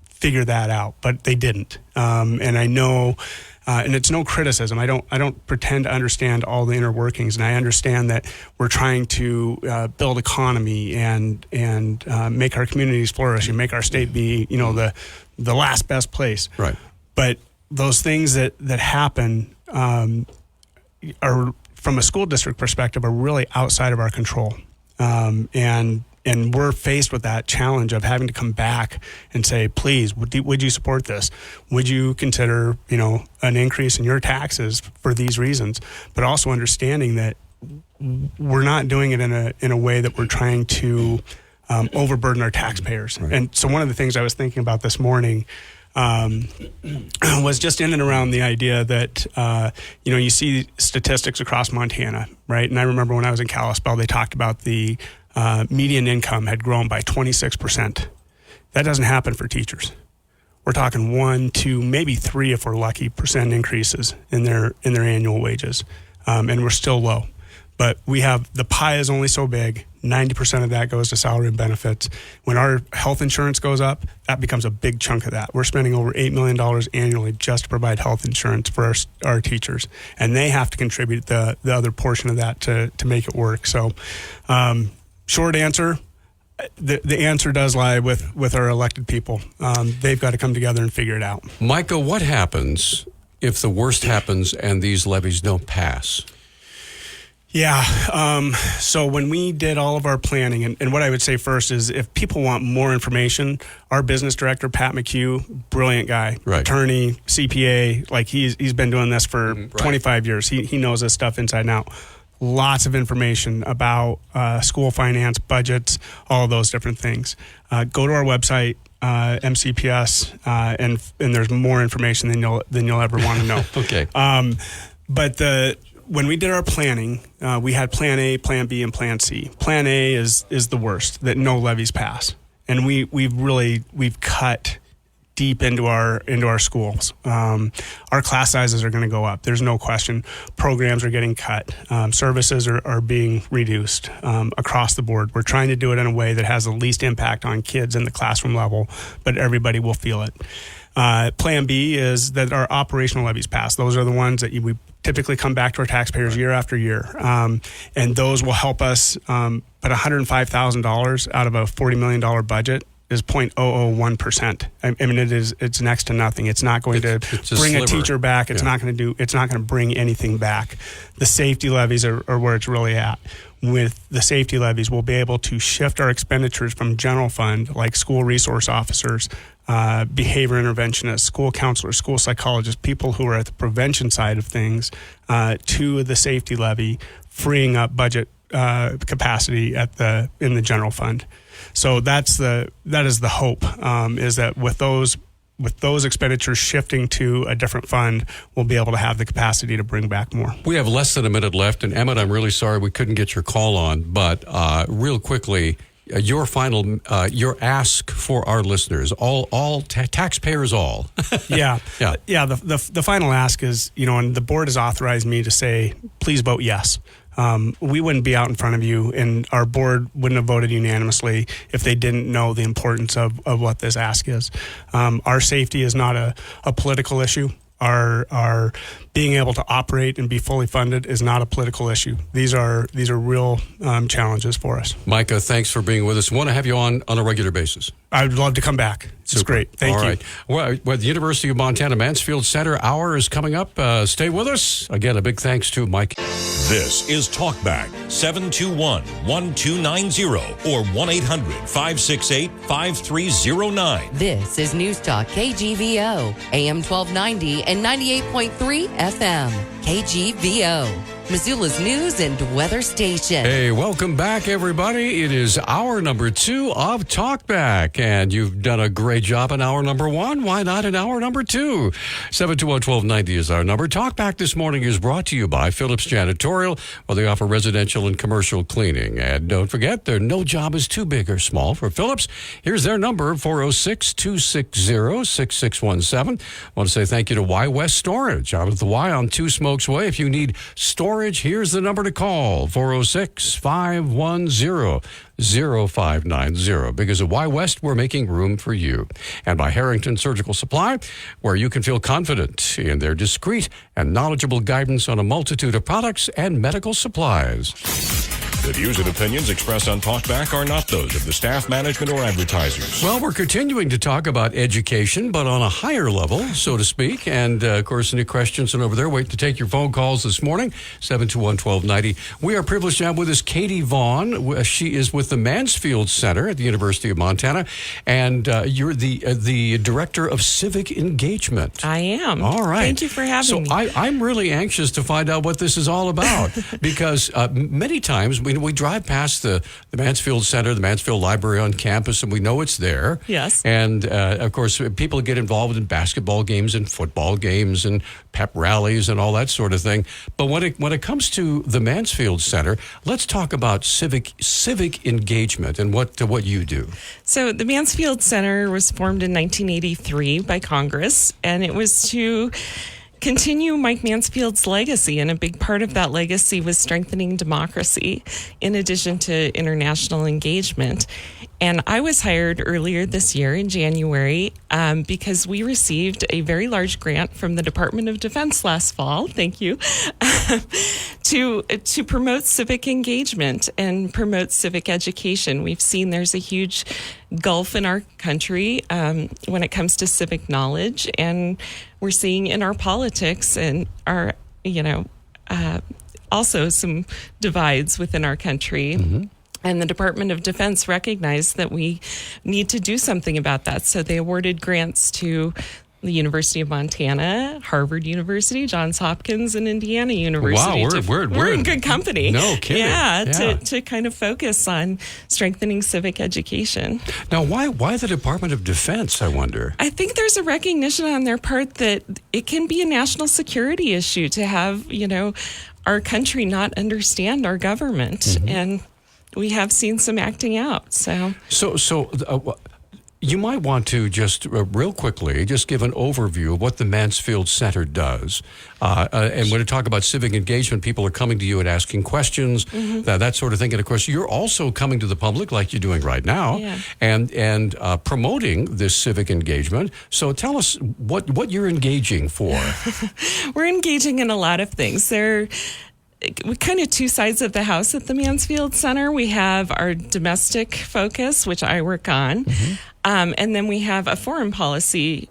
figure that out, but they didn't. And I know, and it's no criticism. I don't pretend to understand all the inner workings, and I understand that we're trying to build economy and make our communities flourish and make our state be, the last best place. Right. But those things that happen are, from a school district perspective, are really outside of our control. And we're faced with that challenge of having to come back and say, please, would you support this? Would you consider, an increase in your taxes for these reasons? But also understanding that we're not doing it in a way that we're trying to overburden our taxpayers. Right. And so one of the things I was thinking about this morning, was just in and around the idea that, you see statistics across Montana, right? And I remember when I was in Kalispell, they talked about the median income had grown by 26%. That doesn't happen for teachers. We're talking 1, 2, maybe 3, if we're lucky, percent increases in their annual wages, and we're still low. But we have, the pie is only so big. 90% of that goes to salary and benefits. When our health insurance goes up, that becomes a big chunk of that. We're spending over $8 million annually just to provide health insurance for our teachers. And they have to contribute the other portion of that to make it work. So short answer, the answer does lie with our elected people. They've got to come together and figure it out. Micah, what happens if the worst happens and these levies don't pass? Yeah. So when we did all of our planning, and what I would say first is if people want more information, our business director, Pat McHugh, brilliant guy, attorney, CPA, like he's been doing this for 25 years. He knows this stuff inside and out. Lots of information about school finance, budgets, all of those different things. Go to our website, MCPS, and there's more information than you'll ever want to know. Okay. But when we did our planning, we had Plan A, Plan B, and Plan C. Plan A is the worst, that no levies pass, and we've cut deep into our schools. Our class sizes are going to go up. There's no question. Programs are getting cut. Services are being reduced across the board. We're trying to do it in a way that has the least impact on kids in the classroom level, but everybody will feel it. Plan B is that our operational levies pass. Those are the ones that we typically come back to our taxpayers year after year. And those will help us, but $105,000 out of a $40 million budget is 0.001%. I mean, it's next to nothing. It's not going to bring a teacher back. It's not going to bring anything back. The safety levies are where it's really at. With the safety levies, we'll be able to shift our expenditures from general fund, like school resource officers, behavior interventionists, school counselors, school psychologists, people who are at the prevention side of things, to the safety levy, freeing up budget capacity in the general fund. So that is the hope, is that with those expenditures shifting to a different fund, we'll be able to have the capacity to bring back more. We have less than a minute left, and Emmett, I'm really sorry we couldn't get your call on, but real quickly, your ask for our listeners, all taxpayers, all. Yeah. The final ask is, and the board has authorized me to say, please vote yes. We wouldn't be out in front of you, and our board wouldn't have voted unanimously if they didn't know the importance of what this ask is. Our safety is not a political issue. Our being able to operate and be fully funded is not a political issue. These are real challenges for us. Micah, thanks for being with us. Want to have you on a regular basis. I'd love to come back. It's great. Thank you. All right. Well, the University of Montana Mansfield Center Hour is coming up. Stay with us. Again, a big thanks to Mike. This is Talkback, 721-1290 or 1-800-568-5309. This is News Talk KGVO, AM 1290 and 98.3 FM. KGVO, Missoula's news and weather station. Hey, welcome back, everybody. It is hour number 2 of Talkback, and you've done a great job in hour number 1. Why not in hour number 2? 721-1290 is our number. Talkback this morning is brought to you by Phillips Janitorial, where they offer residential and commercial cleaning. And don't forget, no job is too big or small for Phillips. Here's their number, 406-260-6617. I want to say thank you to Y West Storage out of the Y on Two Smokes Way. If you need storage, here's the number to call, 406-510-0590. Because at Y West, we're making room for you. And by Harrington Surgical Supply, where you can feel confident in their discreet and knowledgeable guidance on a multitude of products and medical supplies. The views and opinions expressed on Talkback are not those of the staff, management, or advertisers. Well, we're continuing to talk about education, but on a higher level, so to speak. And, of course, any questions and over there, wait to take your phone calls this morning, 721-1290. We are privileged to have with us Katie Vaughan. She is with the Mansfield Center at the University of Montana, and you're the Director of Civic Engagement. I am. All right. Thank you for having me. So I'm really anxious to find out what this is all about, because many times we we drive past the Mansfield Center, the Mansfield Library on campus, and we know it's there. Yes. And, of course, people get involved in basketball games and football games and pep rallies and all that sort of thing. But when it comes to the Mansfield Center, let's talk about civic engagement and what you do. So the Mansfield Center was formed in 1983 by Congress, and it was to continue Mike Mansfield's legacy, and a big part of that legacy was strengthening democracy in addition to international engagement. And I was hired earlier this year in January because we received a very large grant from the Department of Defense last fall, thank you, to promote civic engagement and promote civic education. We've seen there's a huge gulf in our country when it comes to civic knowledge, and we're seeing in our politics and our, also some divides within our country. Mm-hmm. And the Department of Defense recognized that we need to do something about that. So they awarded grants to the University of Montana, Harvard University, Johns Hopkins, and Indiana University. Wow, we're in good company. No kidding. Yeah. To kind of focus on strengthening civic education. Now, why the Department of Defense, I wonder? I think there's a recognition on their part that it can be a national security issue to have, our country not understand our government. Mm-hmm. And we have seen some acting out. So you might want to just real quickly just give an overview of what the Mansfield Center does. And when you talk about civic engagement, people are coming to you and asking questions, mm-hmm. that sort of thing. And of course, you're also coming to the public like you're doing right now, and promoting this civic engagement. So tell us what you're engaging for. We're engaging in a lot of things. We kind of two sides of the house at the Mansfield Center. We have our domestic focus, which I work on, mm-hmm. And then we have a foreign policy,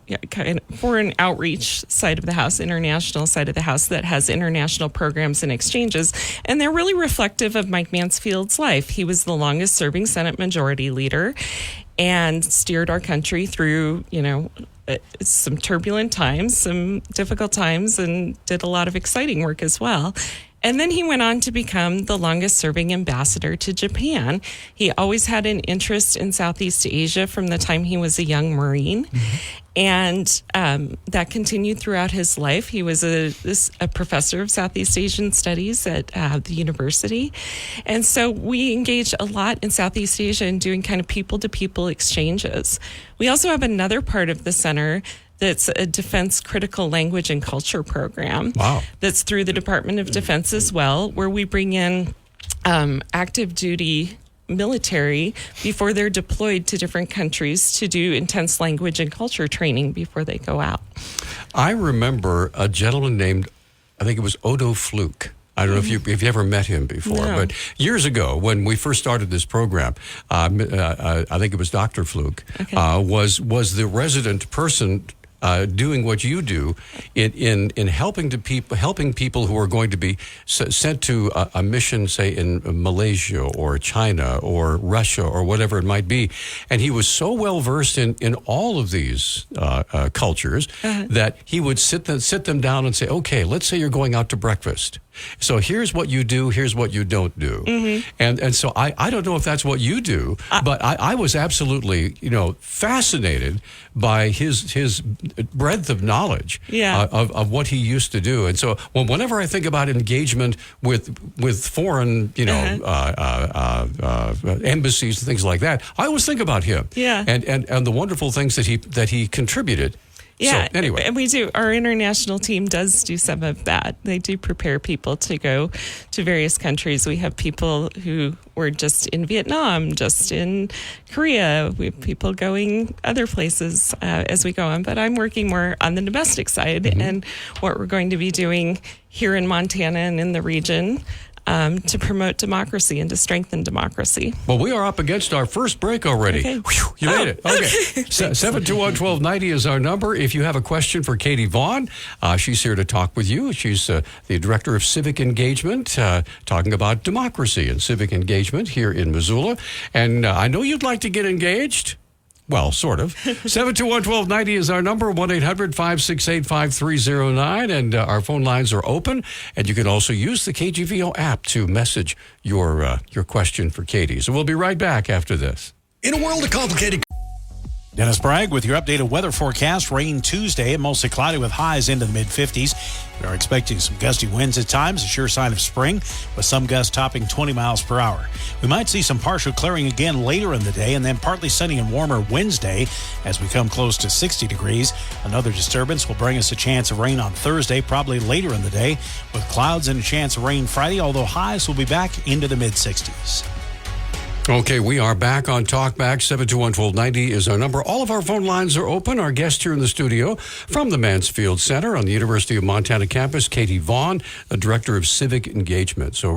foreign outreach side of the house, international side of the house that has international programs and exchanges, and they're really reflective of Mike Mansfield's life. He was the longest serving Senate Majority Leader and steered our country through, some turbulent times, some difficult times, and did a lot of exciting work as well. And then he went on to become the longest serving ambassador to Japan. He always had an interest in Southeast Asia from the time he was a young Marine. Mm-hmm. And that continued throughout his life. He was a professor of Southeast Asian studies at the university. And so we engage a lot in Southeast Asia and doing kind of people-to-people exchanges. We also have another part of the center that's a defense critical language and culture program. Wow. That's through the Department of Defense as well, where we bring in active duty military before they're deployed to different countries to do intense language and culture training before they go out. I remember a gentleman named, I think it was Odo Fluke. I don't know if you ever met him before, but years ago when we first started this program, I think it was Dr. Fluke, was the resident person doing what you do in helping people who are going to be sent to a mission, say in Malaysia or China or Russia or whatever it might be. And he was so well versed in all of these cultures that he would sit them down and say, okay, let's say you're going out to breakfast. So here's what you do, here's what you don't do. Mm-hmm. And so I don't know if that's what you do, but I was absolutely, fascinated by his breadth of knowledge of what he used to do. And so whenever I think about engagement with foreign, embassies and things like that, I always think about him. Yeah. And the wonderful things that he contributed. Yeah, so, anyway. And we do. Our international team does do some of that. They do prepare people to go to various countries. We have people who were just in Vietnam, just in Korea. We have people going other places as we go on. But I'm working more on the domestic side and what we're going to be doing here in Montana and in the region. To promote democracy and to strengthen democracy. Well, we are up against our first break already. Okay. Whew, you made it. Okay. 721-1290 is our number. If you have a question for Katie Vaughan, she's here to talk with you. She's the Director of Civic Engagement, talking about democracy and civic engagement here in Missoula. And I know you'd like to get engaged. Well, sort of. 721-1290 is our number, 1-800-568-5309, and our phone lines are open. And you can also use the KGVO app to message your question for Katie. So we'll be right back after this. In a world of complicated... Dennis Bragg with your updated weather forecast. Rain Tuesday and mostly cloudy with highs into the mid-50s. We are expecting some gusty winds at times, a sure sign of spring, with some gusts topping 20 miles per hour. We might see some partial clearing again later in the day, and then partly sunny and warmer Wednesday as we come close to 60 degrees. Another disturbance will bring us a chance of rain on Thursday, probably later in the day, with clouds and a chance of rain Friday, although highs will be back into the mid-60s. Okay, we are back on Talkback. 721-1290 is our number. All of our phone lines are open. Our guest here in the studio from the Mansfield Center on the University of Montana campus, Katie Vaughan, the Director of Civic Engagement. So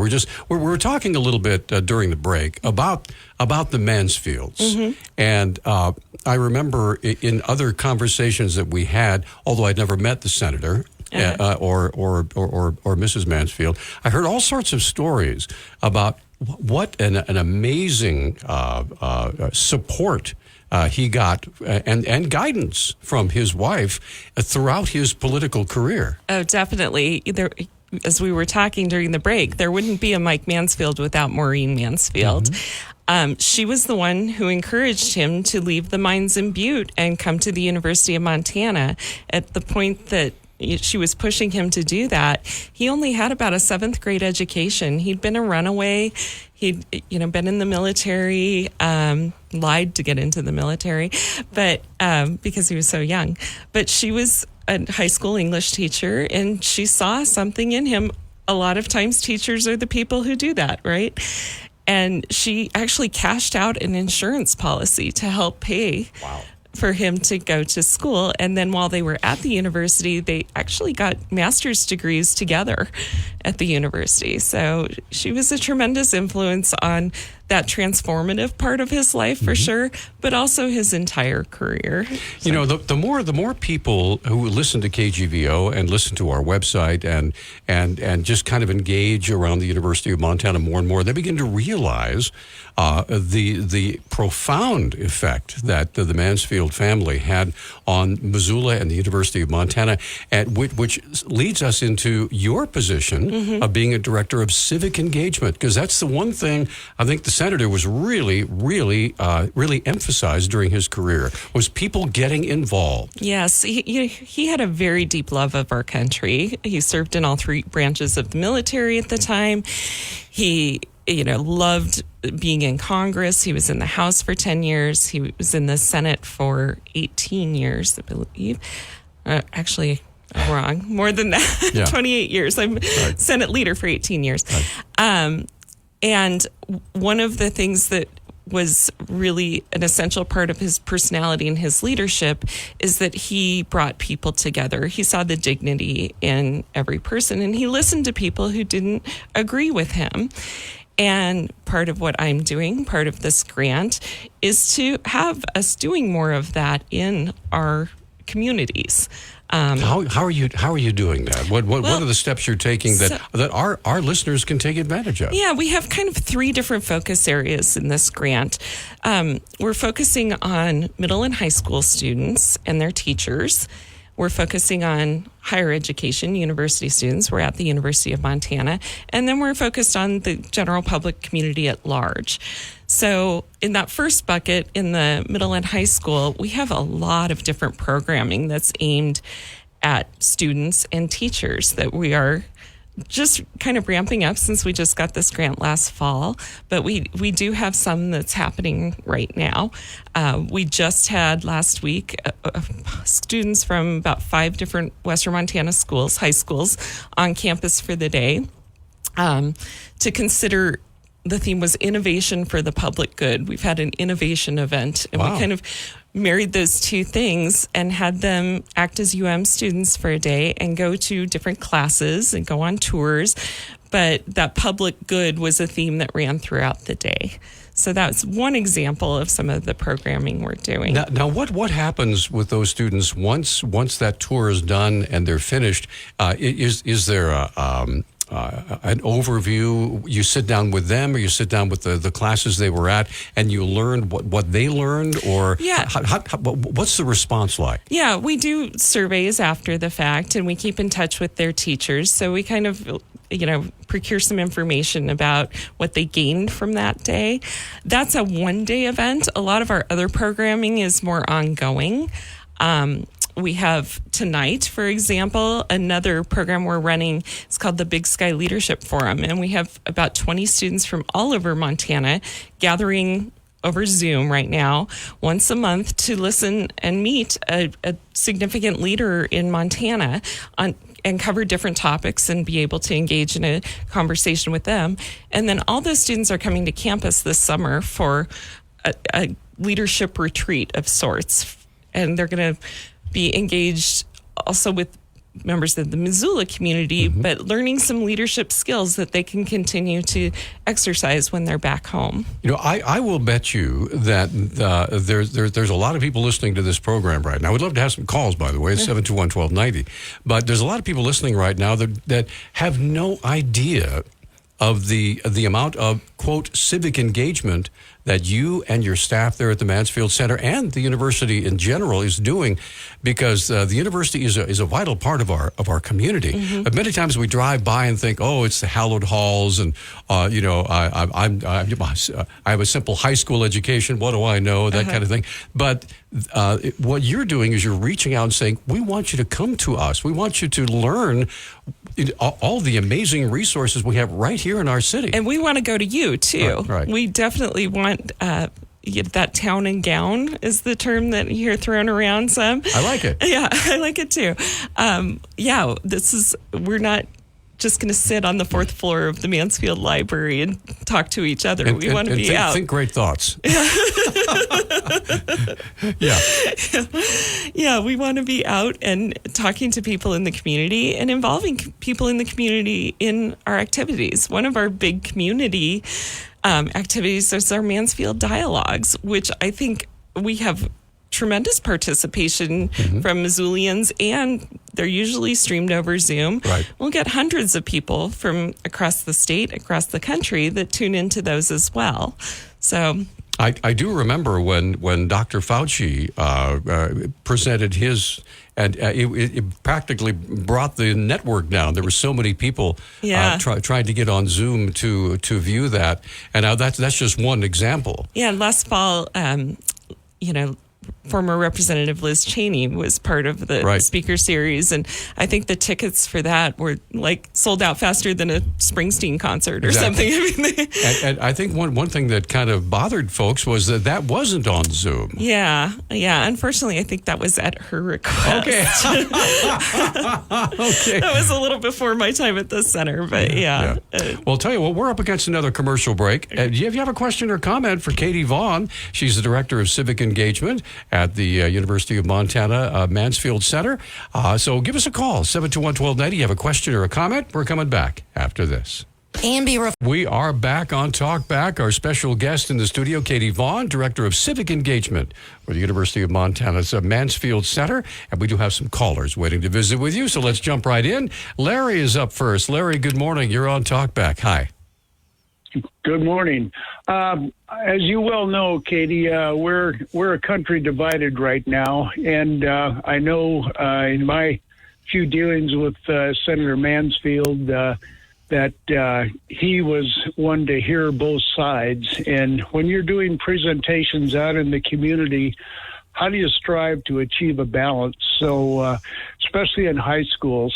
we're talking a little bit during the break about the Mansfields. Mm-hmm. And I remember in other conversations that we had, although I'd never met the senator, or Mrs. Mansfield, I heard all sorts of stories about what an amazing support he got and guidance from his wife throughout his political career. Oh, definitely. As we were talking during the break, there wouldn't be a Mike Mansfield without Maureen Mansfield. Mm-hmm. She was the one who encouraged him to leave the mines in Butte and come to the University of Montana. At the point that she was pushing him to do that, he only had about a 7th grade education. He'd been a runaway. He'd been in the military, lied to get into the military, but because he was so young. But she was a high school English teacher, and she saw something in him. A lot of times teachers are the people who do that, right? And she actually cashed out an insurance policy to help pay for him to go to school. And then while they were at the university, they actually got master's degrees together at the university. So she was a tremendous influence on that transformative part of his life, for sure, but also his entire career. So. The more people who listen to KGVO and listen to our website and just kind of engage around the University of Montana more and more, they begin to realize the profound effect that the Mansfield family had on Missoula and the University of Montana, which leads us into your position of being a director of civic engagement, because that's the one thing I think the senator was really emphasized during his career, was people getting involved. Yes, he had a very deep love of our country. He served in all 3 branches of the military at the time. He loved being in Congress. He was in the House for 10 years. He was in the Senate for 18 years, I believe. Actually, I'm wrong. More than that. Yeah. 28 years. I'm Senate leader for 18 years. Right. And one of the things that was really an essential part of his personality and his leadership is that he brought people together. He saw the dignity in every person, and he listened to people who didn't agree with him. And part of what I'm doing, part of this grant, is to have us doing more of that in our communities. How are you doing that? What are the steps you're taking that our listeners can take advantage of? Yeah, we have kind of 3 different focus areas in this grant. We're focusing on middle and high school students and their teachers. We're focusing on higher education, university students. We're at the University of Montana. And then we're focused on the general public community at large. So in that first bucket, in the middle and high school, we have a lot of different programming that's aimed at students and teachers that we are just kind of ramping up since we just got this grant last fall. But we do have some that's happening right now. We just had last week students from about 5 different Western Montana schools, high schools, on campus for the day to consider. The theme was innovation for the public good. We've had an innovation event, and we kind of married those 2 things and had them act as UM students for a day and go to different classes and go on tours. But that public good was a theme that ran throughout the day. So that's one example of some of the programming we're doing. Now what happens with those students once that tour is done and they're finished? Is there an overview? You sit down with them, or you sit down with the classes they were at, and you learn what they learned, or what's the response like? Yeah, we do surveys after the fact, and we keep in touch with their teachers. So we kind of, procure some information about what they gained from that day. That's a one-day event. A lot of our other programming is more ongoing. We have tonight, for example, another program we're running. It's called the Big Sky Leadership Forum, and we have about 20 students from all over Montana gathering over Zoom right now once a month to listen and meet a significant leader in Montana and cover different topics and be able to engage in a conversation with them. And then all those students are coming to campus this summer for a leadership retreat of sorts. And they're going to be engaged also with members of the Missoula community, but learning some leadership skills that they can continue to exercise when they're back home. I will bet you that there's a lot of people listening to this program right now. We'd love to have some calls, by the way. It's 721-1290. But there's a lot of people listening right now that have no idea of the amount of, quote, civic engagement that you and your staff there at the Mansfield Center and the university in general is doing, because the university is a vital part of our community. But many times we drive by and think, oh, it's the hallowed halls, and I have a simple high school education. What do I know? That kind of thing. But what you're doing is you're reaching out and saying, we want you to come to us. We want you to learn all the amazing resources we have right here in our city. And we want to go to you, too. Right. We definitely want that town and gown is the term that you hear thrown around some. I like it. Yeah, I like it, too. We're not just going to sit on the fourth floor of the Mansfield Library and talk to each other. We want to be out. Think great thoughts. Yeah, we want to be out and talking to people in the community and involving people in the community in our activities. One of our big community activities is our Mansfield Dialogues, which I think we have tremendous participation from Missoulians, and they're usually streamed over Zoom. Right. We'll get hundreds of people from across the state, across the country that tune into those as well. So I do remember when Dr. Fauci presented his, and it practically brought the network down. There were so many people trying to get on Zoom to view that, and that's just one example. Yeah, last fall, former Representative Liz Cheney was part of the speaker series, and I think the tickets for that were sold out faster than a Springsteen concert or something. And I think one thing that kind of bothered folks was that wasn't on Zoom. Yeah. Unfortunately, I think that was at her request. Okay. That was a little before my time at the center, but yeah. Well, I'll tell you what, we're up against another commercial break. If you have a question or comment for Katie Vaughan, she's the Director of Civic Engagement at the University of Montana Mansfield Center. So give us a call, 721-1290. You have a question or a comment? We're coming back after this. We are back on Talk Back. Our special guest in the studio, Katie Vaughan, Director of Civic Engagement for the University of Montana's Mansfield Center. And we do have some callers waiting to visit with you, so let's jump right in. Larry is up first. Larry, good morning. You're on Talk Back. Hi. Good morning. As you well know, Katie, we're a country divided right now, and I know in my few dealings with Senator Mansfield that he was one to hear both sides. And when you're doing presentations out in the community, how do you strive to achieve a balance? So, especially in high school,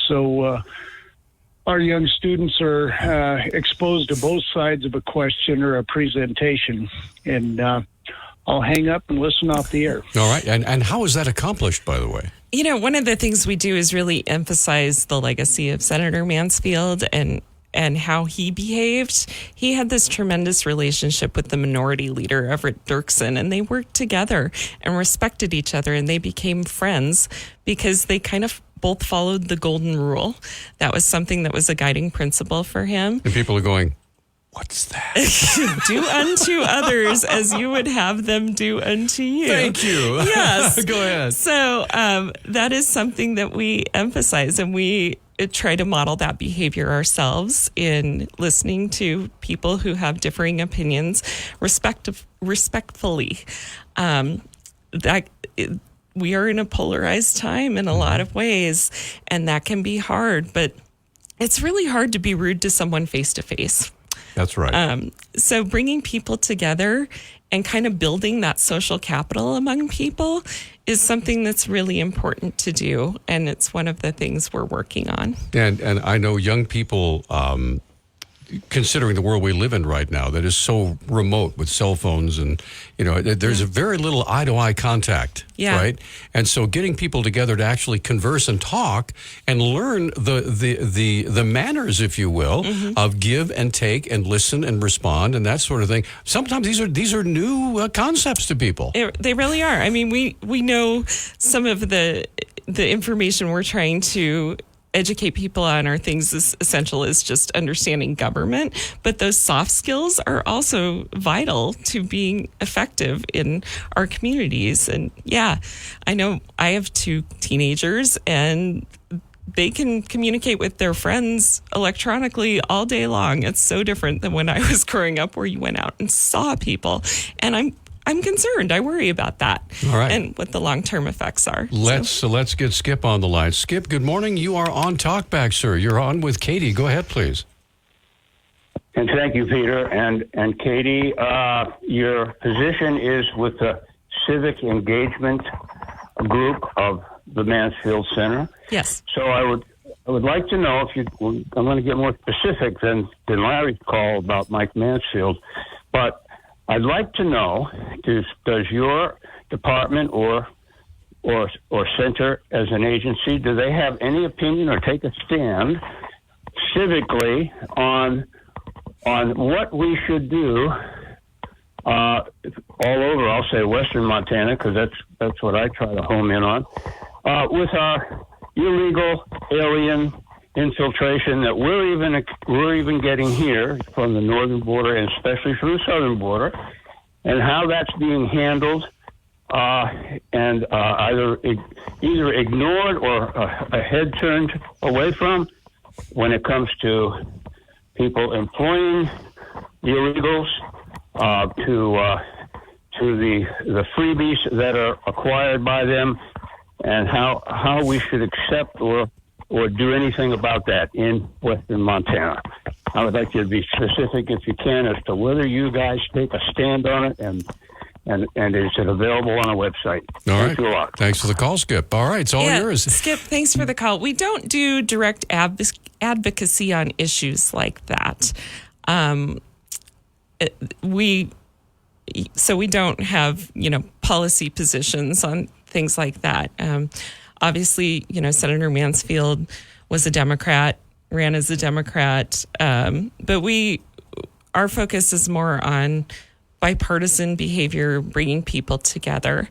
our young students are exposed to both sides of a question or a presentation. And I'll hang up and listen off the air. All right. And how is that accomplished, by the way? One of the things we do is really emphasize the legacy of Senator Mansfield and how he behaved. He had this tremendous relationship with the minority leader, Everett Dirksen, and they worked together and respected each other, and they became friends because they kind of both followed the golden rule. That was something that was a guiding principle for him. And people are going, what's that? Do unto others as you would have them do unto you. Thank you. Yes. Go ahead. So that is something that we emphasize, and we try to model that behavior ourselves in listening to people who have differing opinions respectfully. We are in a polarized time in a lot of ways, and that can be hard, but it's really hard to be rude to someone face to face. That's right. So bringing people together and kind of building that social capital among people is something that's really important to do, and it's one of the things we're working on. And I know young people, considering the world we live in right now, that is so remote with cell phones, and there's a very little eye-to-eye contact, right? And so getting people together to actually converse and talk and learn the manners, if you will, of give and take and listen and respond and that sort of thing. Sometimes these are new concepts to people. They really are. I mean, we know some of the information we're trying to educate people on are things as essential as just understanding government, but those soft skills are also vital to being effective in our communities. And I know I have 2 teenagers, and they can communicate with their friends electronically all day long. It's so different than when I was growing up, where you went out and saw people. And I'm concerned. I worry about that. All right. And what the long-term effects are. Let's get Skip on the line. Skip, good morning. You are on Talkback, sir. You're on with Katie. Go ahead, please. And thank you, Peter. And Katie, your position is with the civic engagement group of the Mansfield Center. Yes. So I would like to know if I'm going to get more specific than Larry's call about Mike Mansfield, but I'd like to know, does your department or center as an agency, do they have any opinion or take a stand civically on what we should do all over, I'll say Western Montana, because that's what I try to home in on, with our illegal alien infiltration that we're even getting here from the northern border, and especially from the southern border, and how that's being handled and either ignored or a head turned away from when it comes to people employing the illegals, to the freebies that are acquired by them, and how we should accept or do anything about that in Western Montana. I would like you to be specific, if you can, as to whether you guys take a stand on it, and is it available on a website? Thank you a lot. Thanks for the call, Skip. All right, it's all yours. Skip, thanks for the call. We don't do direct advocacy on issues like that. We don't have, policy positions on things like that. Obviously, Senator Mansfield was a Democrat, ran as a Democrat, but our focus is more on bipartisan behavior, bringing people together.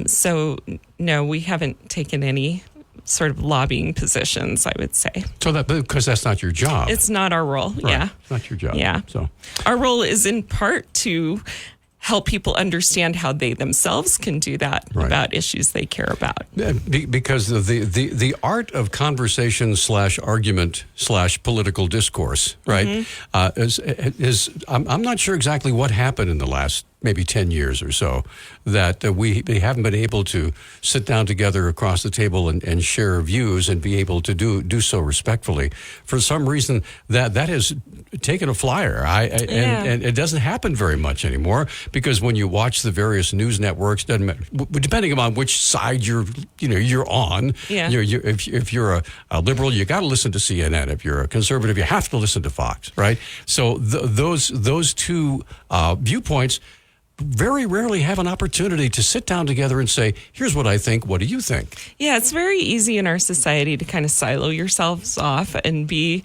So, no, we haven't taken any sort of lobbying positions, I would say. So because that's not your job. It's not our role, right. It's not your job. Yeah. So our role is in part to help people understand how they themselves can do that about issues they care about. Because the art of conversation / argument / political discourse, right, is I'm not sure exactly what happened in the last maybe 10 years or so, that they haven't been able to sit down together across the table and share views and be able to do so respectfully. For some reason, that has taken a flyer. And it doesn't happen very much anymore, because when you watch the various news networks, doesn't matter, depending upon which side you're on. Yeah. If you're a liberal, you got to listen to CNN. If you're a conservative, you have to listen to Fox, right? So those two viewpoints very rarely have an opportunity to sit down together and say, here's what I think, what do you think? Yeah, it's very easy in our society to kind of silo yourselves off and be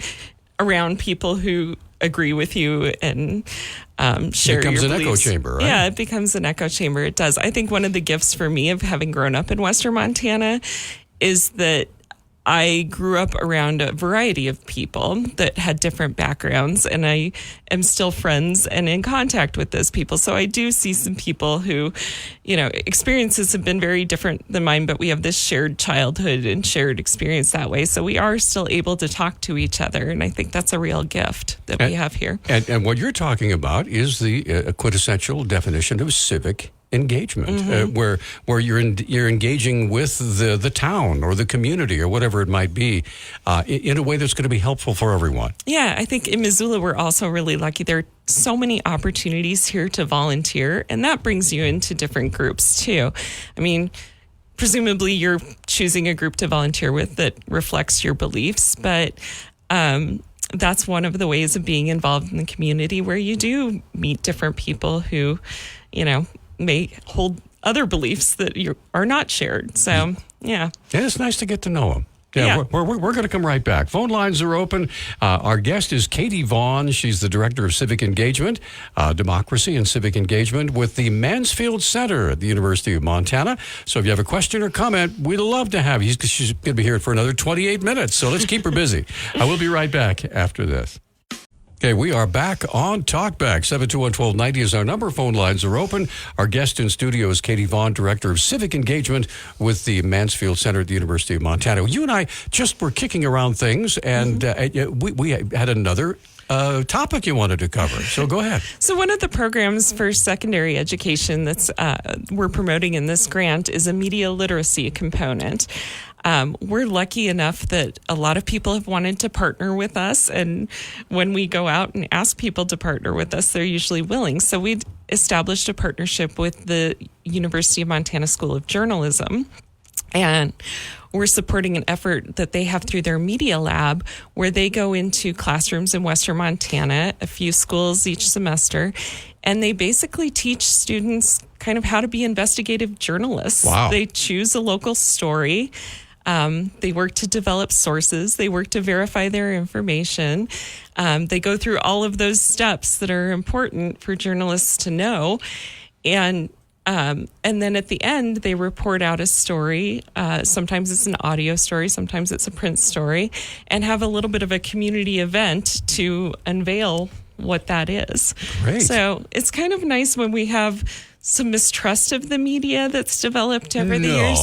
around people who agree with you and share your beliefs. It becomes an echo chamber, right? Yeah, it becomes an echo chamber. It does. I think one of the gifts for me of having grown up in Western Montana is that I grew up around a variety of people that had different backgrounds, and I am still friends and in contact with those people. So I do see some people who, experiences have been very different than mine, but we have this shared childhood and shared experience that way. So we are still able to talk to each other, and I think that's a real gift that we have here. And what you're talking about is the quintessential definition of civic engagement, where you're engaging with the town or the community or whatever it might be, in a way that's going to be helpful for everyone. Yeah, I think in Missoula we're also really lucky. There are so many opportunities here to volunteer, and that brings you into different groups too. I mean, presumably you're choosing a group to volunteer with that reflects your beliefs, but that's one of the ways of being involved in the community, where you do meet different people who, may hold other beliefs that are not shared. So, yeah. And it's nice to get to know them. Yeah. We're going to come right back. Phone lines are open. Our guest is Katie Vaughan. She's the Director of Civic Engagement, Democracy and Civic Engagement with the Mansfield Center at the University of Montana. So if you have a question or comment, we'd love to have you. She's going to be here for another 28 minutes, so let's keep her busy. I will be right back after this. Okay, we are back on Talkback. 721-1290 is our number. Phone lines are open. Our guest in studio is Katie Vaughan, Director of Civic Engagement with the Mansfield Center at the University of Montana. You and I just were kicking around things, and we had another topic you wanted to cover. So go ahead. So one of the programs for secondary education that's we're promoting in this grant is a media literacy component. We're lucky enough that a lot of people have wanted to partner with us, and when we go out and ask people to partner with us, they're usually willing. So we established a partnership with the University of Montana School of Journalism, and we're supporting an effort that they have through their media lab, where they go into classrooms in Western Montana, a few schools each semester, and they basically teach students kind of how to be investigative journalists. Wow. They choose a local story. They work to develop sources. They work to verify their information. They go through all of those steps that are important for journalists to know. And then at the end, they report out a story. Sometimes it's an audio story. Sometimes it's a print story, and have a little bit of a community event to unveil what that is. Great. So it's kind of nice when we have some mistrust of the media that's developed over the years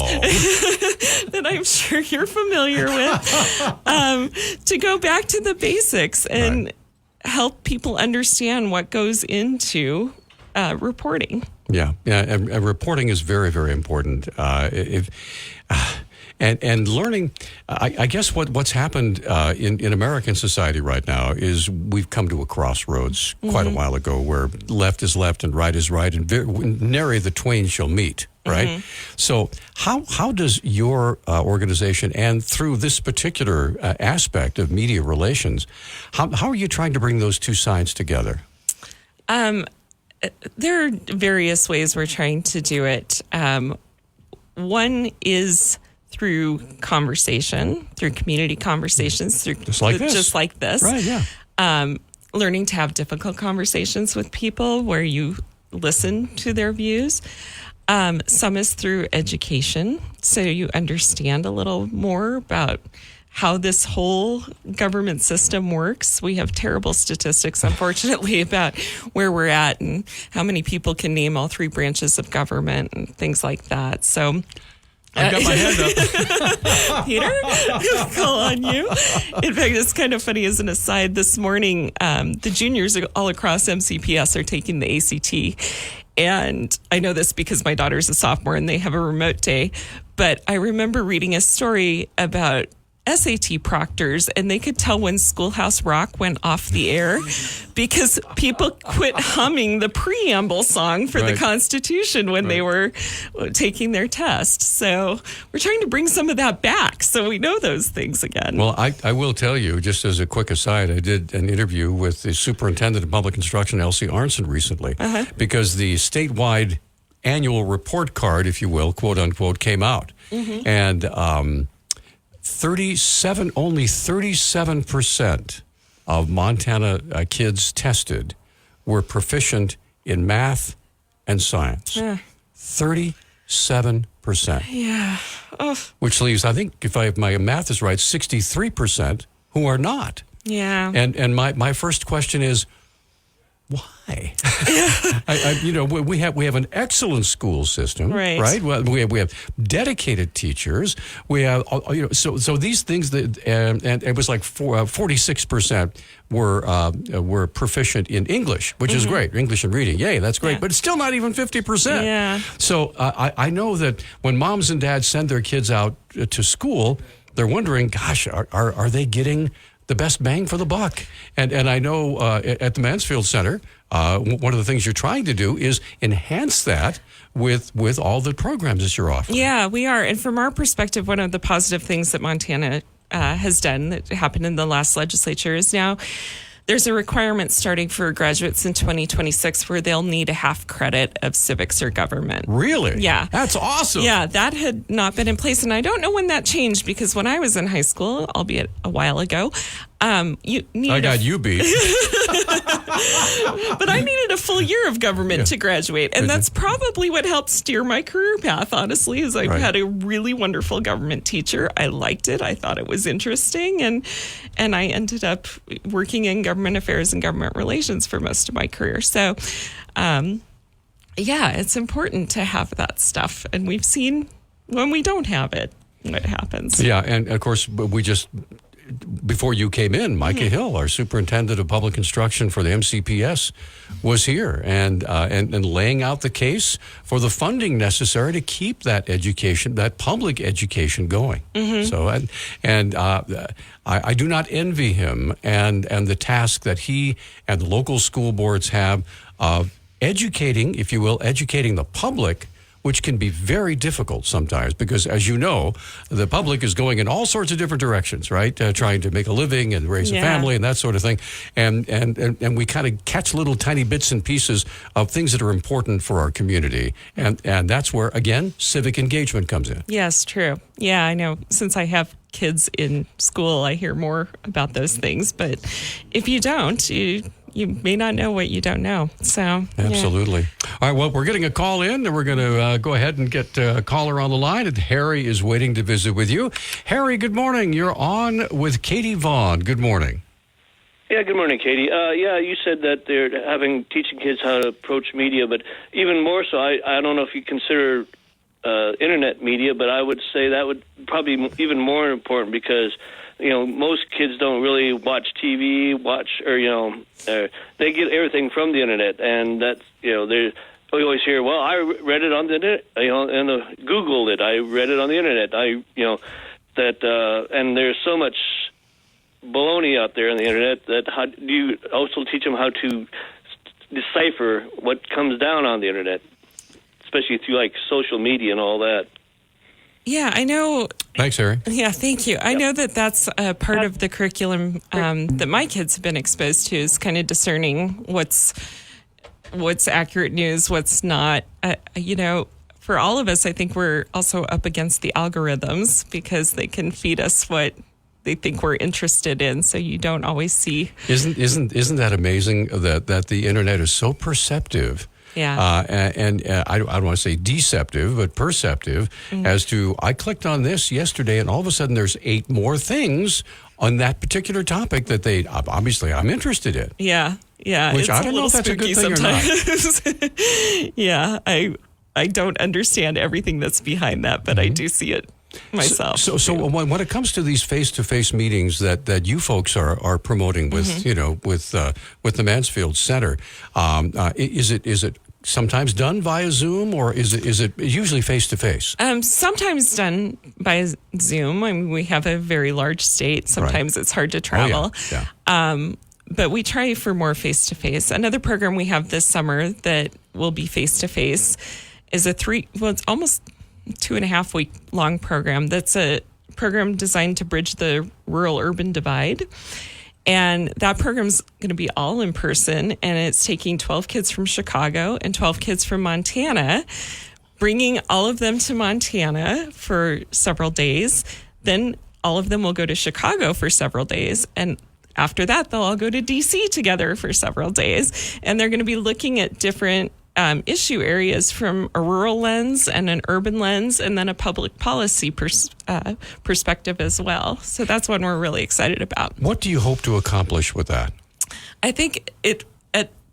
that I'm sure you're familiar with, to go back to the basics and help people understand what goes into reporting. Yeah, and reporting is very, very important. And learning, I guess what's happened in American society right now is we've come to a crossroads quite a while ago, where left is left and right is right, and nary the twain shall meet, right? So how does your organization, and through this particular aspect of media relations, how are you trying to bring those two sides together? There are various ways we're trying to do it. One is through conversation, through community conversations, through just like this. Right, yeah. Learning to have difficult conversations with people where you listen to their views. Some is through education, so you understand a little more about how this whole government system works. We have terrible statistics, unfortunately, about where we're at and how many people can name all three branches of government and things like that. So I've got my hand up. Peter, call on you. In fact, it's kind of funny as an aside. This morning, the juniors all across MCPS are taking the ACT. And I know this because my daughter's a sophomore and they have a remote day. But I remember reading a story about SAT proctors, and they could tell when Schoolhouse Rock went off the air because people quit humming the preamble song for the Constitution when they were taking their test. So we're trying to bring some of that back so we know those things again. Well, I will tell you, just as a quick aside, I did an interview with the Superintendent of Public Instruction, Elsie Arnson, recently, because the statewide annual report card, if you will, quote unquote, came out. And only 37% of Montana kids tested were proficient in math and science. 37%. Yeah. Oh. Which leaves, I think, if my math is right, 63% who are not. Yeah. And my first question is, why? We have an excellent school system, right? Well, we have dedicated teachers. We have so these things that and it was like 46% were proficient in English, which is great. English and reading, yay, that's great. But it's still not even 50%. Yeah. So I know that when moms and dads send their kids out to school, they're wondering, gosh, are they getting the best bang for the buck? And I know at the Mansfield Center, one of the things you're trying to do is enhance that with all the programs that you're offering. Yeah, we are. And from our perspective, one of the positive things that Montana has done that happened in the last legislature is now there's a requirement starting for graduates in 2026 where they'll need a half credit of civics or government. Really? Yeah. That's awesome. Yeah, that had not been in place. And I don't know when that changed because when I was in high school, albeit a while ago, you needed I got you beat. But I needed a full year of government to graduate. And that's probably what helped steer my career path, honestly, is I had a really wonderful government teacher. I liked it. I thought it was interesting. And I ended up working in government affairs and government relations for most of my career. So, it's important to have that stuff. And we've seen when we don't have it, what happens. Yeah, and of course, before you came in, Micah Hill, our superintendent of public instruction for the MCPS, was here and laying out the case for the funding necessary to keep that education, that public education going. So, I do not envy him and the task that he and the local school boards have of educating, if you will, educating the public, which can be very difficult sometimes because, as you know, the public is going in all sorts of different directions, right? Trying to make a living and raise a family and that sort of thing. And we kind of catch little tiny bits and pieces of things that are important for our community. And that's where, again, civic engagement comes in. Yes, true. Yeah, I know. Since I have kids in school, I hear more about those things. But if you don't, you may not know what you don't know. So absolutely. All right. Well, we're getting a call in, and we're going to go ahead and get a caller on the line. And Harry is waiting to visit with you. Harry, good morning. You're on with Katie Vaughan. Good morning. Yeah. Good morning, Katie. You said that they're teaching kids how to approach media, but even more so, I don't know if you consider internet media, but I would say that would probably be even more important because most kids don't really watch TV, they get everything from the internet, and that's, we always hear, well, I read it on the internet, and Googled it, I read it on the internet, and there's so much baloney out there on the internet that how do you also teach them how to decipher what comes down on the internet, especially through like social media and all that? Yeah, I know. Thanks, Harry. Yeah, thank you. I know that that's a part of the curriculum that my kids have been exposed to is kind of discerning what's accurate news, what's not. For all of us, I think we're also up against the algorithms because they can feed us what they think we're interested in. So you don't always see. Isn't that amazing that the internet is so perceptive? Yeah. I don't want to say deceptive, but perceptive as to, I clicked on this yesterday and all of a sudden there's 8 more things on that particular topic that I'm interested in. Yeah. Yeah. Which I don't know if that's a good thing sometimes. Or not. Yeah. I don't understand everything that's behind that, but I do see it myself. So when it comes to these face-to-face meetings that you folks are promoting with with the Mansfield Center, is it sometimes done via Zoom or is it usually face-to-face? Sometimes done by Zoom. I mean, we have a very large state. Sometimes it's hard to travel. Oh, yeah. But we try for more face-to-face. Another program we have this summer that will be face-to-face is it's almost 2.5 week long program. That's a program designed to bridge the rural-urban divide. And that program's going to be all in person, and it's taking 12 kids from Chicago and 12 kids from Montana, bringing all of them to Montana for several days. Then all of them will go to Chicago for several days, and after that, they'll all go to D.C. together for several days. And they're going to be looking at different issue areas from a rural lens and an urban lens, and then a public policy perspective as well. So that's one we're really excited about. What do you hope to accomplish with that? I think at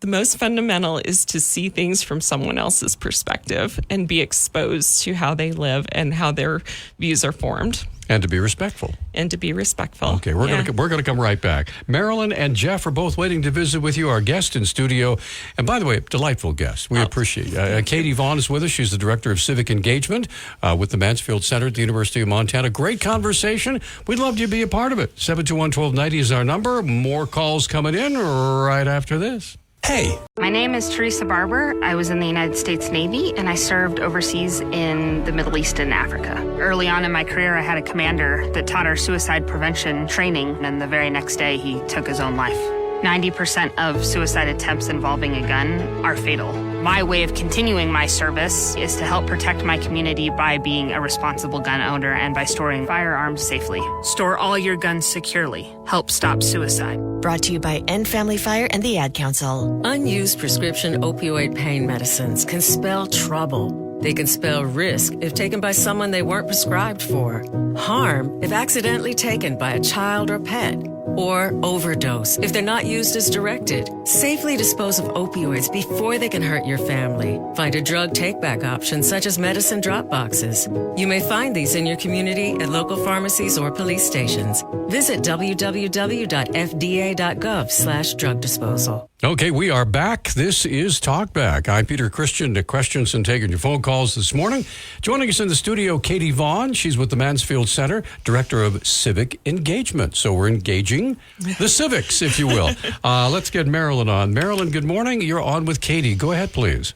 the most fundamental is to see things from someone else's perspective and be exposed to how they live and how their views are formed. And to be respectful. Okay, we're gonna come right back. Marilyn and Jeff are both waiting to visit with you, our guest in studio. And by the way, delightful guest. We appreciate it. Katie Vaughan is with us. She's the Director of Civic Engagement with the Mansfield Center at the University of Montana. Great conversation. We'd love you to be a part of it. 721-1290 is our number. More calls coming in right after this. Hey. My name is Teresa Barber. I was in the United States Navy, and I served overseas in the Middle East and Africa. Early on in my career, I had a commander that taught our suicide prevention training, and the very next day, he took his own life. 90% of suicide attempts involving a gun are fatal. My way of continuing my service is to help protect my community by being a responsible gun owner and by storing firearms safely. Store all your guns securely. Help stop suicide. Brought to you by End Family Fire and the Ad Council. Unused prescription opioid pain medicines can spell trouble. They can spell risk if taken by someone they weren't prescribed for, harm if accidentally taken by a child or pet, or overdose if they're not used as directed. Safely dispose of opioids before they can hurt your family. Find a drug take-back option such as medicine drop boxes. You may find these in your community at local pharmacies or police stations. Visit www.fda.gov/drug disposal. Okay, we are back. This is Talkback. I'm Peter Christian. The questions and taking your phone calls this morning. Joining us in the studio, Katie Vaughan. She's with the Mansfield Center, Director of Civic Engagement. So we're engaging the civics, if you will. Let's get Marilyn on. Marilyn, good morning. You're on with Katie. Go ahead, please.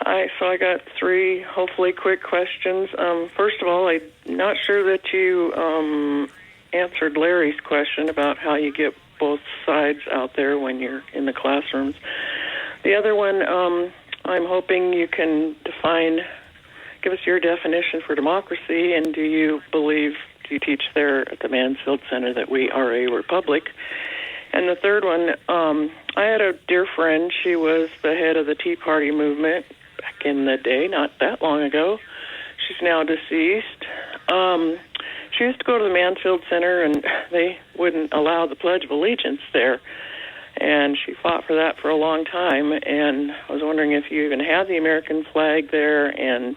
Hi. So I got three hopefully quick questions. First of all, I'm not sure that you answered Larry's question about how you get both sides out there when you're in the classrooms. The other one, I'm hoping you can give us your definition for democracy, and do you teach there at the Mansfield Center that we are a republic? And the third one, I had a dear friend. She was the head of the Tea Party movement back in the day, not that long ago. She's now deceased. She used to go to the Mansfield Center, and they wouldn't allow the Pledge of Allegiance there. And she fought for that for a long time. And I was wondering if you even have the American flag there, and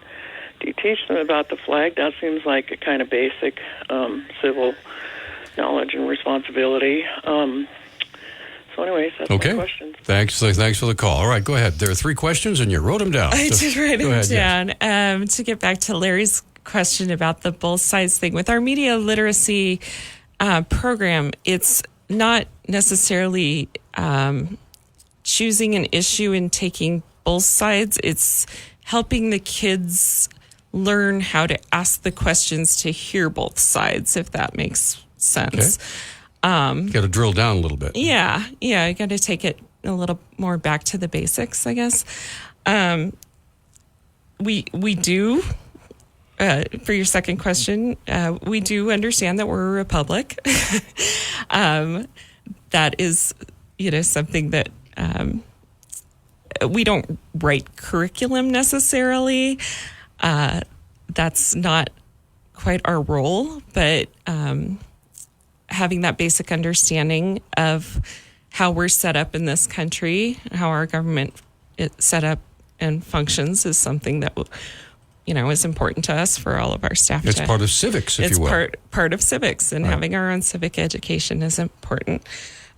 do you teach them about the flag? That seems like a kind of basic civil knowledge and responsibility. So anyways, that's my questions. Thanks for the call. All right, go ahead. There are three questions, and you wrote them down. I did write them down. Yes. To get back to Larry's question about the both sides thing, with our media literacy program, it's not necessarily choosing an issue and taking both sides. It's helping the kids learn how to ask the questions to hear both sides, if that makes sense. Okay. Got to drill down a little bit. Yeah, you got to take it a little more back to the basics, I guess. We do. For your second question, we do understand that we're a republic. That is, something that we don't write curriculum necessarily. That's not quite our role, but having that basic understanding of how we're set up in this country, how our government is set up and functions, is something that is important to us for all of our staff. It's part of civics, if you will. It's part of civics, and having our own civic education is important.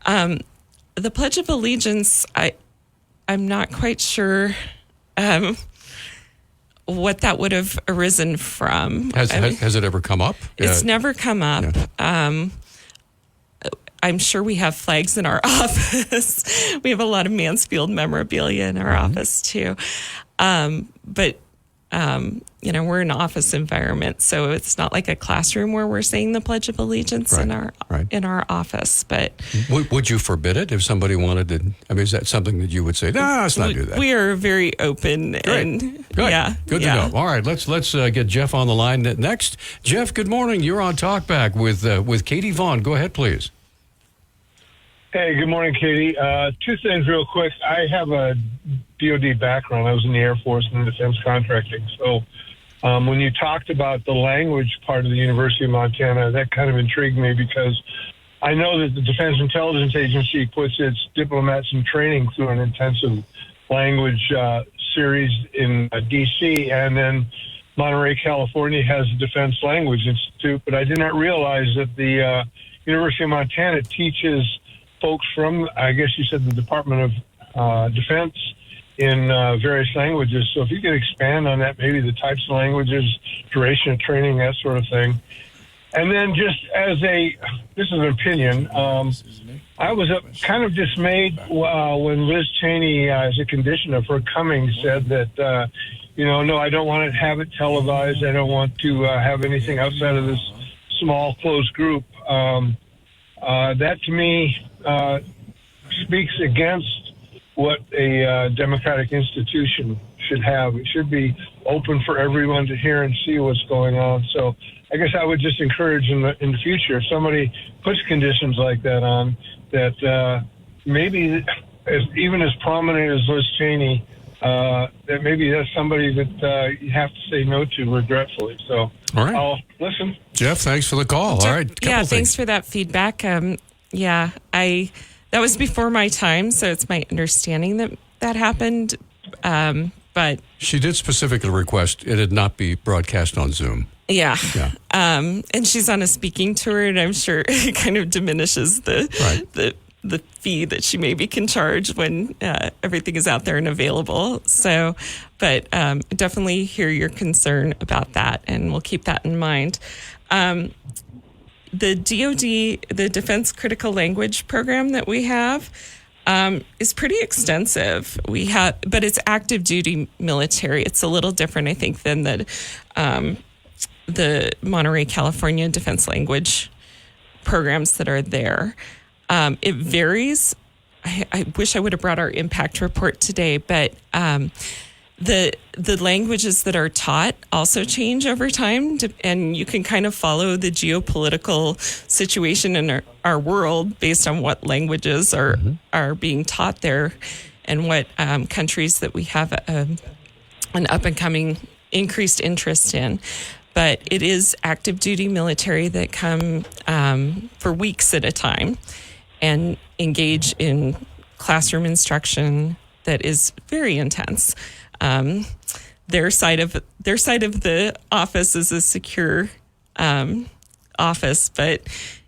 The Pledge of Allegiance, I'm not quite sure what that would have arisen from. Has it ever come up? It's never come up. Yeah. I'm sure we have flags in our office. We have a lot of Mansfield memorabilia in our office too. But we're an office environment, so it's not like a classroom where we're saying the Pledge of Allegiance in our office. But would you forbid it if somebody wanted to? I mean, is that something that you would say? No, let's not do that. We are very open. Great. Good. Good to know. All right, let's get Jeff on the line next. Jeff, good morning. You're on Talkback with Katie Vaughan. Go ahead, please. Hey, good morning, Katie. Two things real quick. I have a DoD background. I was in the Air Force and defense contracting. So when you talked about the language part of the University of Montana, that kind of intrigued me because I know that the Defense Intelligence Agency puts its diplomats in training through an intensive language series in D.C., and then Monterey, California has a Defense Language Institute, but I did not realize that the University of Montana teaches folks from, I guess you said, the Department of Defense in various languages. So if you could expand on that, maybe the types of languages, duration of training, that sort of thing. And then just as this is an opinion, I was kind of dismayed when Liz Cheney, as a condition of her coming, said that, no, I don't want to have it televised. I don't want to have anything outside of this small, closed group. That, to me, speaks against what a democratic institution should have. It should be open for everyone to hear and see what's going on. So I guess I would just encourage in the future, if somebody puts conditions like that on, that maybe even as prominent as Liz Cheney, that maybe that's somebody that you have to say no to regretfully. So all right. I'll listen. Jeff, thanks for the call. All right. Thanks for that feedback. That was before my time, so it's my understanding that happened. But she did specifically request it not be broadcast on Zoom. Yeah. And she's on a speaking tour, and I'm sure it kind of diminishes the fee that she maybe can charge when everything is out there and available. So, but definitely hear your concern about that, and we'll keep that in mind. The DoD, the Defense Critical Language Program that we have, is pretty extensive. But it's active duty military. It's a little different, I think, than the Monterey, California Defense Language programs that are there. It varies. I wish I would have brought our impact report today, but the languages that are taught also change over time, and you can kind of follow the geopolitical situation in our world based on what languages are being taught there, and what countries that we have an up and coming increased interest in. But it is active duty military that come for weeks at a time and engage in classroom instruction that is very intense. Their side of the office is a secure office, but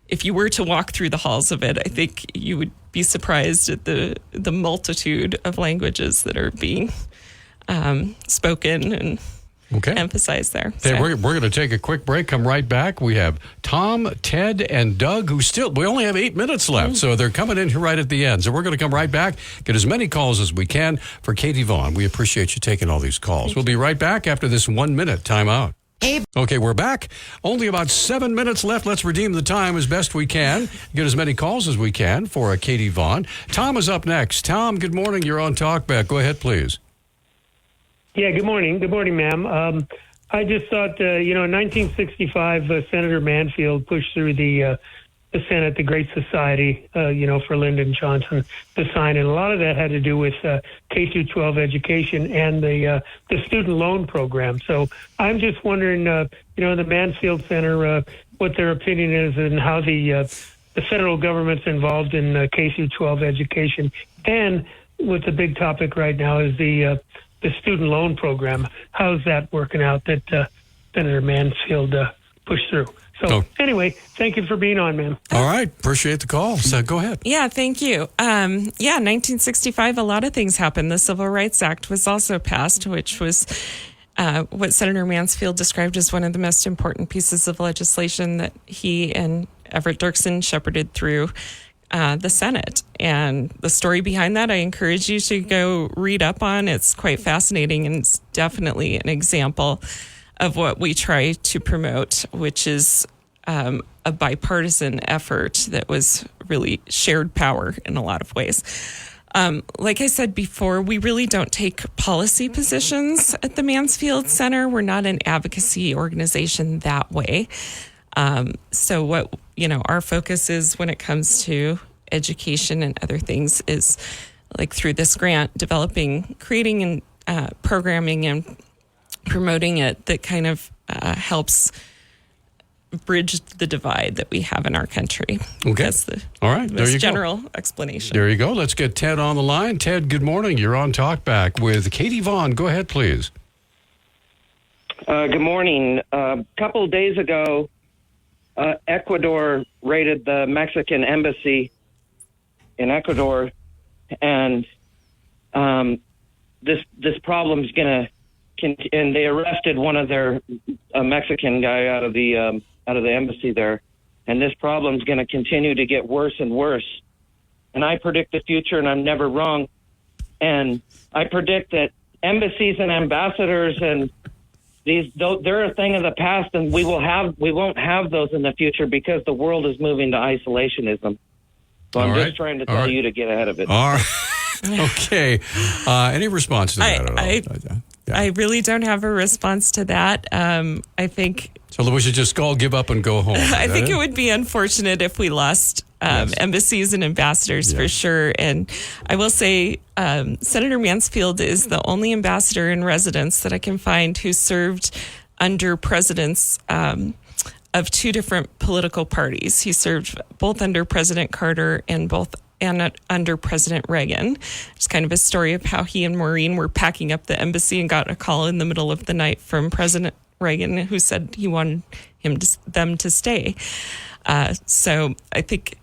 if you were to walk through the halls of it, I think you would be surprised at the multitude of languages that are being spoken and emphasized there. Okay, we're going to take a quick break, come right back. We have Tom, Ted, and Doug, we only have 8 minutes left, so they're coming in here right at the end. So we're going to come right back, get as many calls as we can for Katie Vaughan. We appreciate you taking all these calls. We'll be right back after this 1 minute timeout. Okay, we're back. Only about 7 minutes left. Let's redeem the time as best we can. Get as many calls as we can for Katie Vaughan. Tom is up next. Tom, good morning. You're on Talkback. Go ahead, please. Yeah, good morning. Good morning, ma'am. I just thought, in 1965, Senator Mansfield pushed through the Senate, the Great Society, for Lyndon Johnson to sign. And a lot of that had to do with K-12 education and the student loan program. So I'm just wondering, the Mansfield Center, what their opinion is and how the federal government's involved in K-12 education. And what the big topic right now is the student loan program. How's that working out that Senator Mansfield pushed through? So anyway, thank you for being on, ma'am. All right. Appreciate the call. So go ahead. Yeah, thank you. 1965, a lot of things happened. The Civil Rights Act was also passed, which was what Senator Mansfield described as one of the most important pieces of legislation that he and Everett Dirksen shepherded through the Senate. And the story behind that, I encourage you to go read up on. It's quite fascinating, and it's definitely an example of what we try to promote, which is a bipartisan effort that was really shared power in a lot of ways. Like I said before, we really don't take policy positions at the Mansfield Center. We're not an advocacy organization that way. So what, our focus is when it comes to education and other things is like through this grant, creating and programming and promoting it that kind of helps bridge the divide that we have in our country. Okay. That's the all right. There you general explanation. There you go. Let's get Ted on the line. Ted, good morning. You're on Talkback with Katie Vaughan. Go ahead, please. Good morning. A couple of days ago, Ecuador raided the Mexican embassy in Ecuador, and this problem's gonna. And they arrested one of their Mexican guy out of the embassy there, and this problem's going to continue to get worse and worse. And I predict the future, and I'm never wrong. And I predict that embassies and ambassadors and they're a thing of the past, and we won't have those in the future because the world is moving to isolationism. So I'm just trying to tell you to get ahead of it. All right. Okay. Any response to that at all? I really don't have a response to that. I think. So we should just all give up and go home. I think it would be unfortunate if we lost embassies and ambassadors for sure. And I will say Senator Mansfield is the only ambassador in residence that I can find who served under presidents of two different political parties. He served both under President Carter and under President Reagan. It's kind of a story of how he and Maureen were packing up the embassy and got a call in the middle of the night from President Reagan who said he wanted them to stay. So I think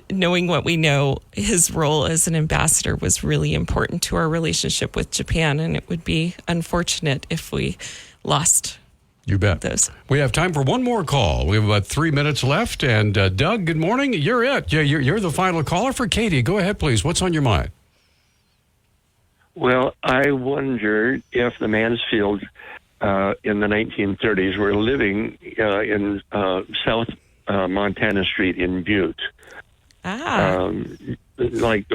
knowing what we know, his role as an ambassador was really important to our relationship with Japan, and it would be unfortunate if we lost You bet. those. We have time for one more call. We have about 3 minutes left. And Doug, good morning. You're it. Yeah, you're the final caller for Katie. Go ahead, please. What's on your mind? Well, I wondered if the Mansfield in the 1930s were living in South Montana Street in Butte. Like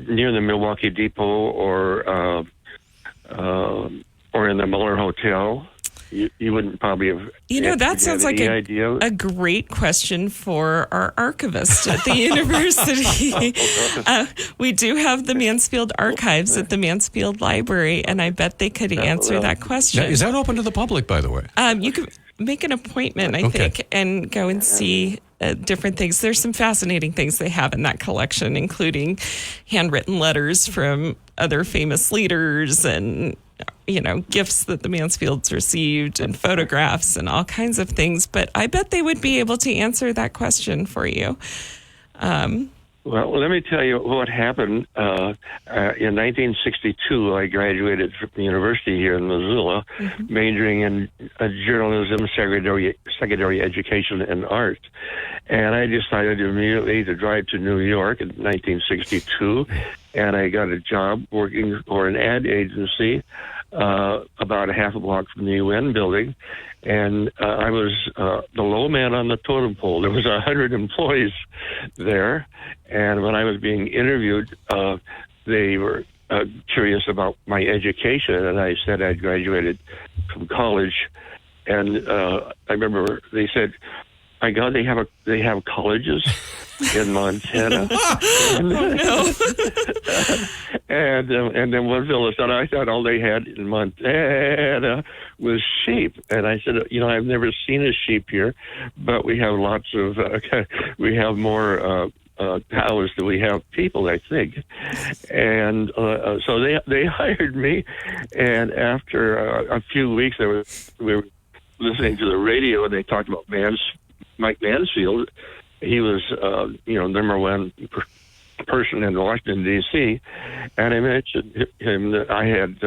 near the Milwaukee Depot or in the Muller Hotel. You wouldn't probably have. That sounds like a great question for our archivist at the university. We do have the Mansfield archives at the Mansfield Library, and I bet they could answer that question. Now, is that open to the public, by the way? You could make an appointment, I think, and go and see different things. There's some fascinating things they have in that collection, including handwritten letters from other famous leaders and gifts that the Mansfields received and photographs and all kinds of things. But I bet they would be able to answer that question for you. Well, let me tell you what happened. In 1962, I graduated from the university here in Missoula, majoring in journalism, secondary education, and art. And I decided immediately to drive to New York in 1962, and I got a job working for an ad agency about a half a block from the UN building. And I was the low man on the totem pole. There was 100 employees there. And when I was being interviewed, they were curious about my education. And I said I'd graduated from college. And I remember they said, "My God, they have colleges in Montana." And then one fellow said, "I thought all they had in Montana was sheep." And I said, "I've never seen a sheep here, but we have lots of we have more cows than we have people, I think." And so they hired me. And after a few weeks, we were listening to the radio, and they talked about Mike Mansfield. He was, number one person in Washington, D.C., and I mentioned him that I had,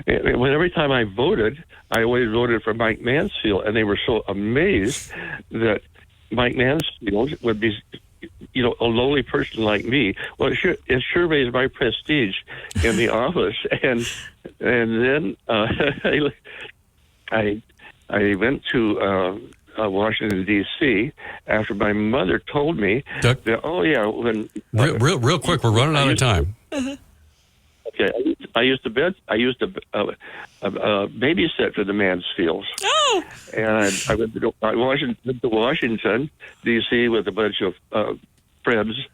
every time I voted, I always voted for Mike Mansfield, and they were so amazed that Mike Mansfield would be, a lowly person like me. Well, it sure raised my prestige in the office, and then I went to Washington, D.C., after my mother told me that, when... Real quick, we're running out of time. Okay, I used to babysit for the Mansfields. Oh! And I went to Washington, D.C. with a bunch of friends,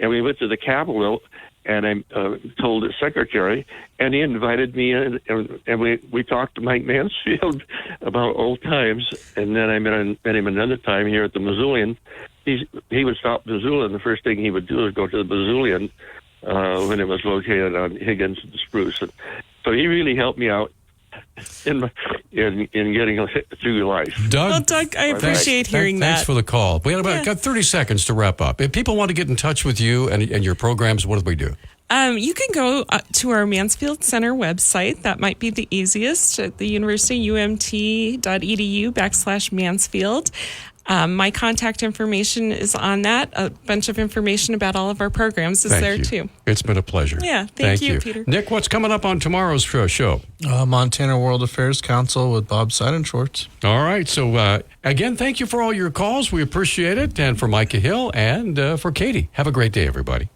and we went to the Capitol, and I told the secretary, and he invited me in, and we talked to Mike Mansfield about old times, and then I met him another time here at the Missoulian. He would stop Missoula, and the first thing he would do is go to the Missoulian when it was located on Higgins and Spruce. And so he really helped me out in getting through life. Doug, well, Doug, I appreciate hearing that. Thanks for the call. We got 30 seconds to wrap up. If people want to get in touch with you and your programs, what do we do? You can go to our Mansfield Center website. That might be the easiest at the university, umt.edu/Mansfield. My contact information is on that. A bunch of information about all of our programs is there too. It's been a pleasure. Yeah, thank you, Peter. Nick, what's coming up on tomorrow's show? Montana World Affairs Council with Bob Seidenschwartz. All right. So, again, thank you for all your calls. We appreciate it. And for Micah Hill and for Katie, have a great day, everybody.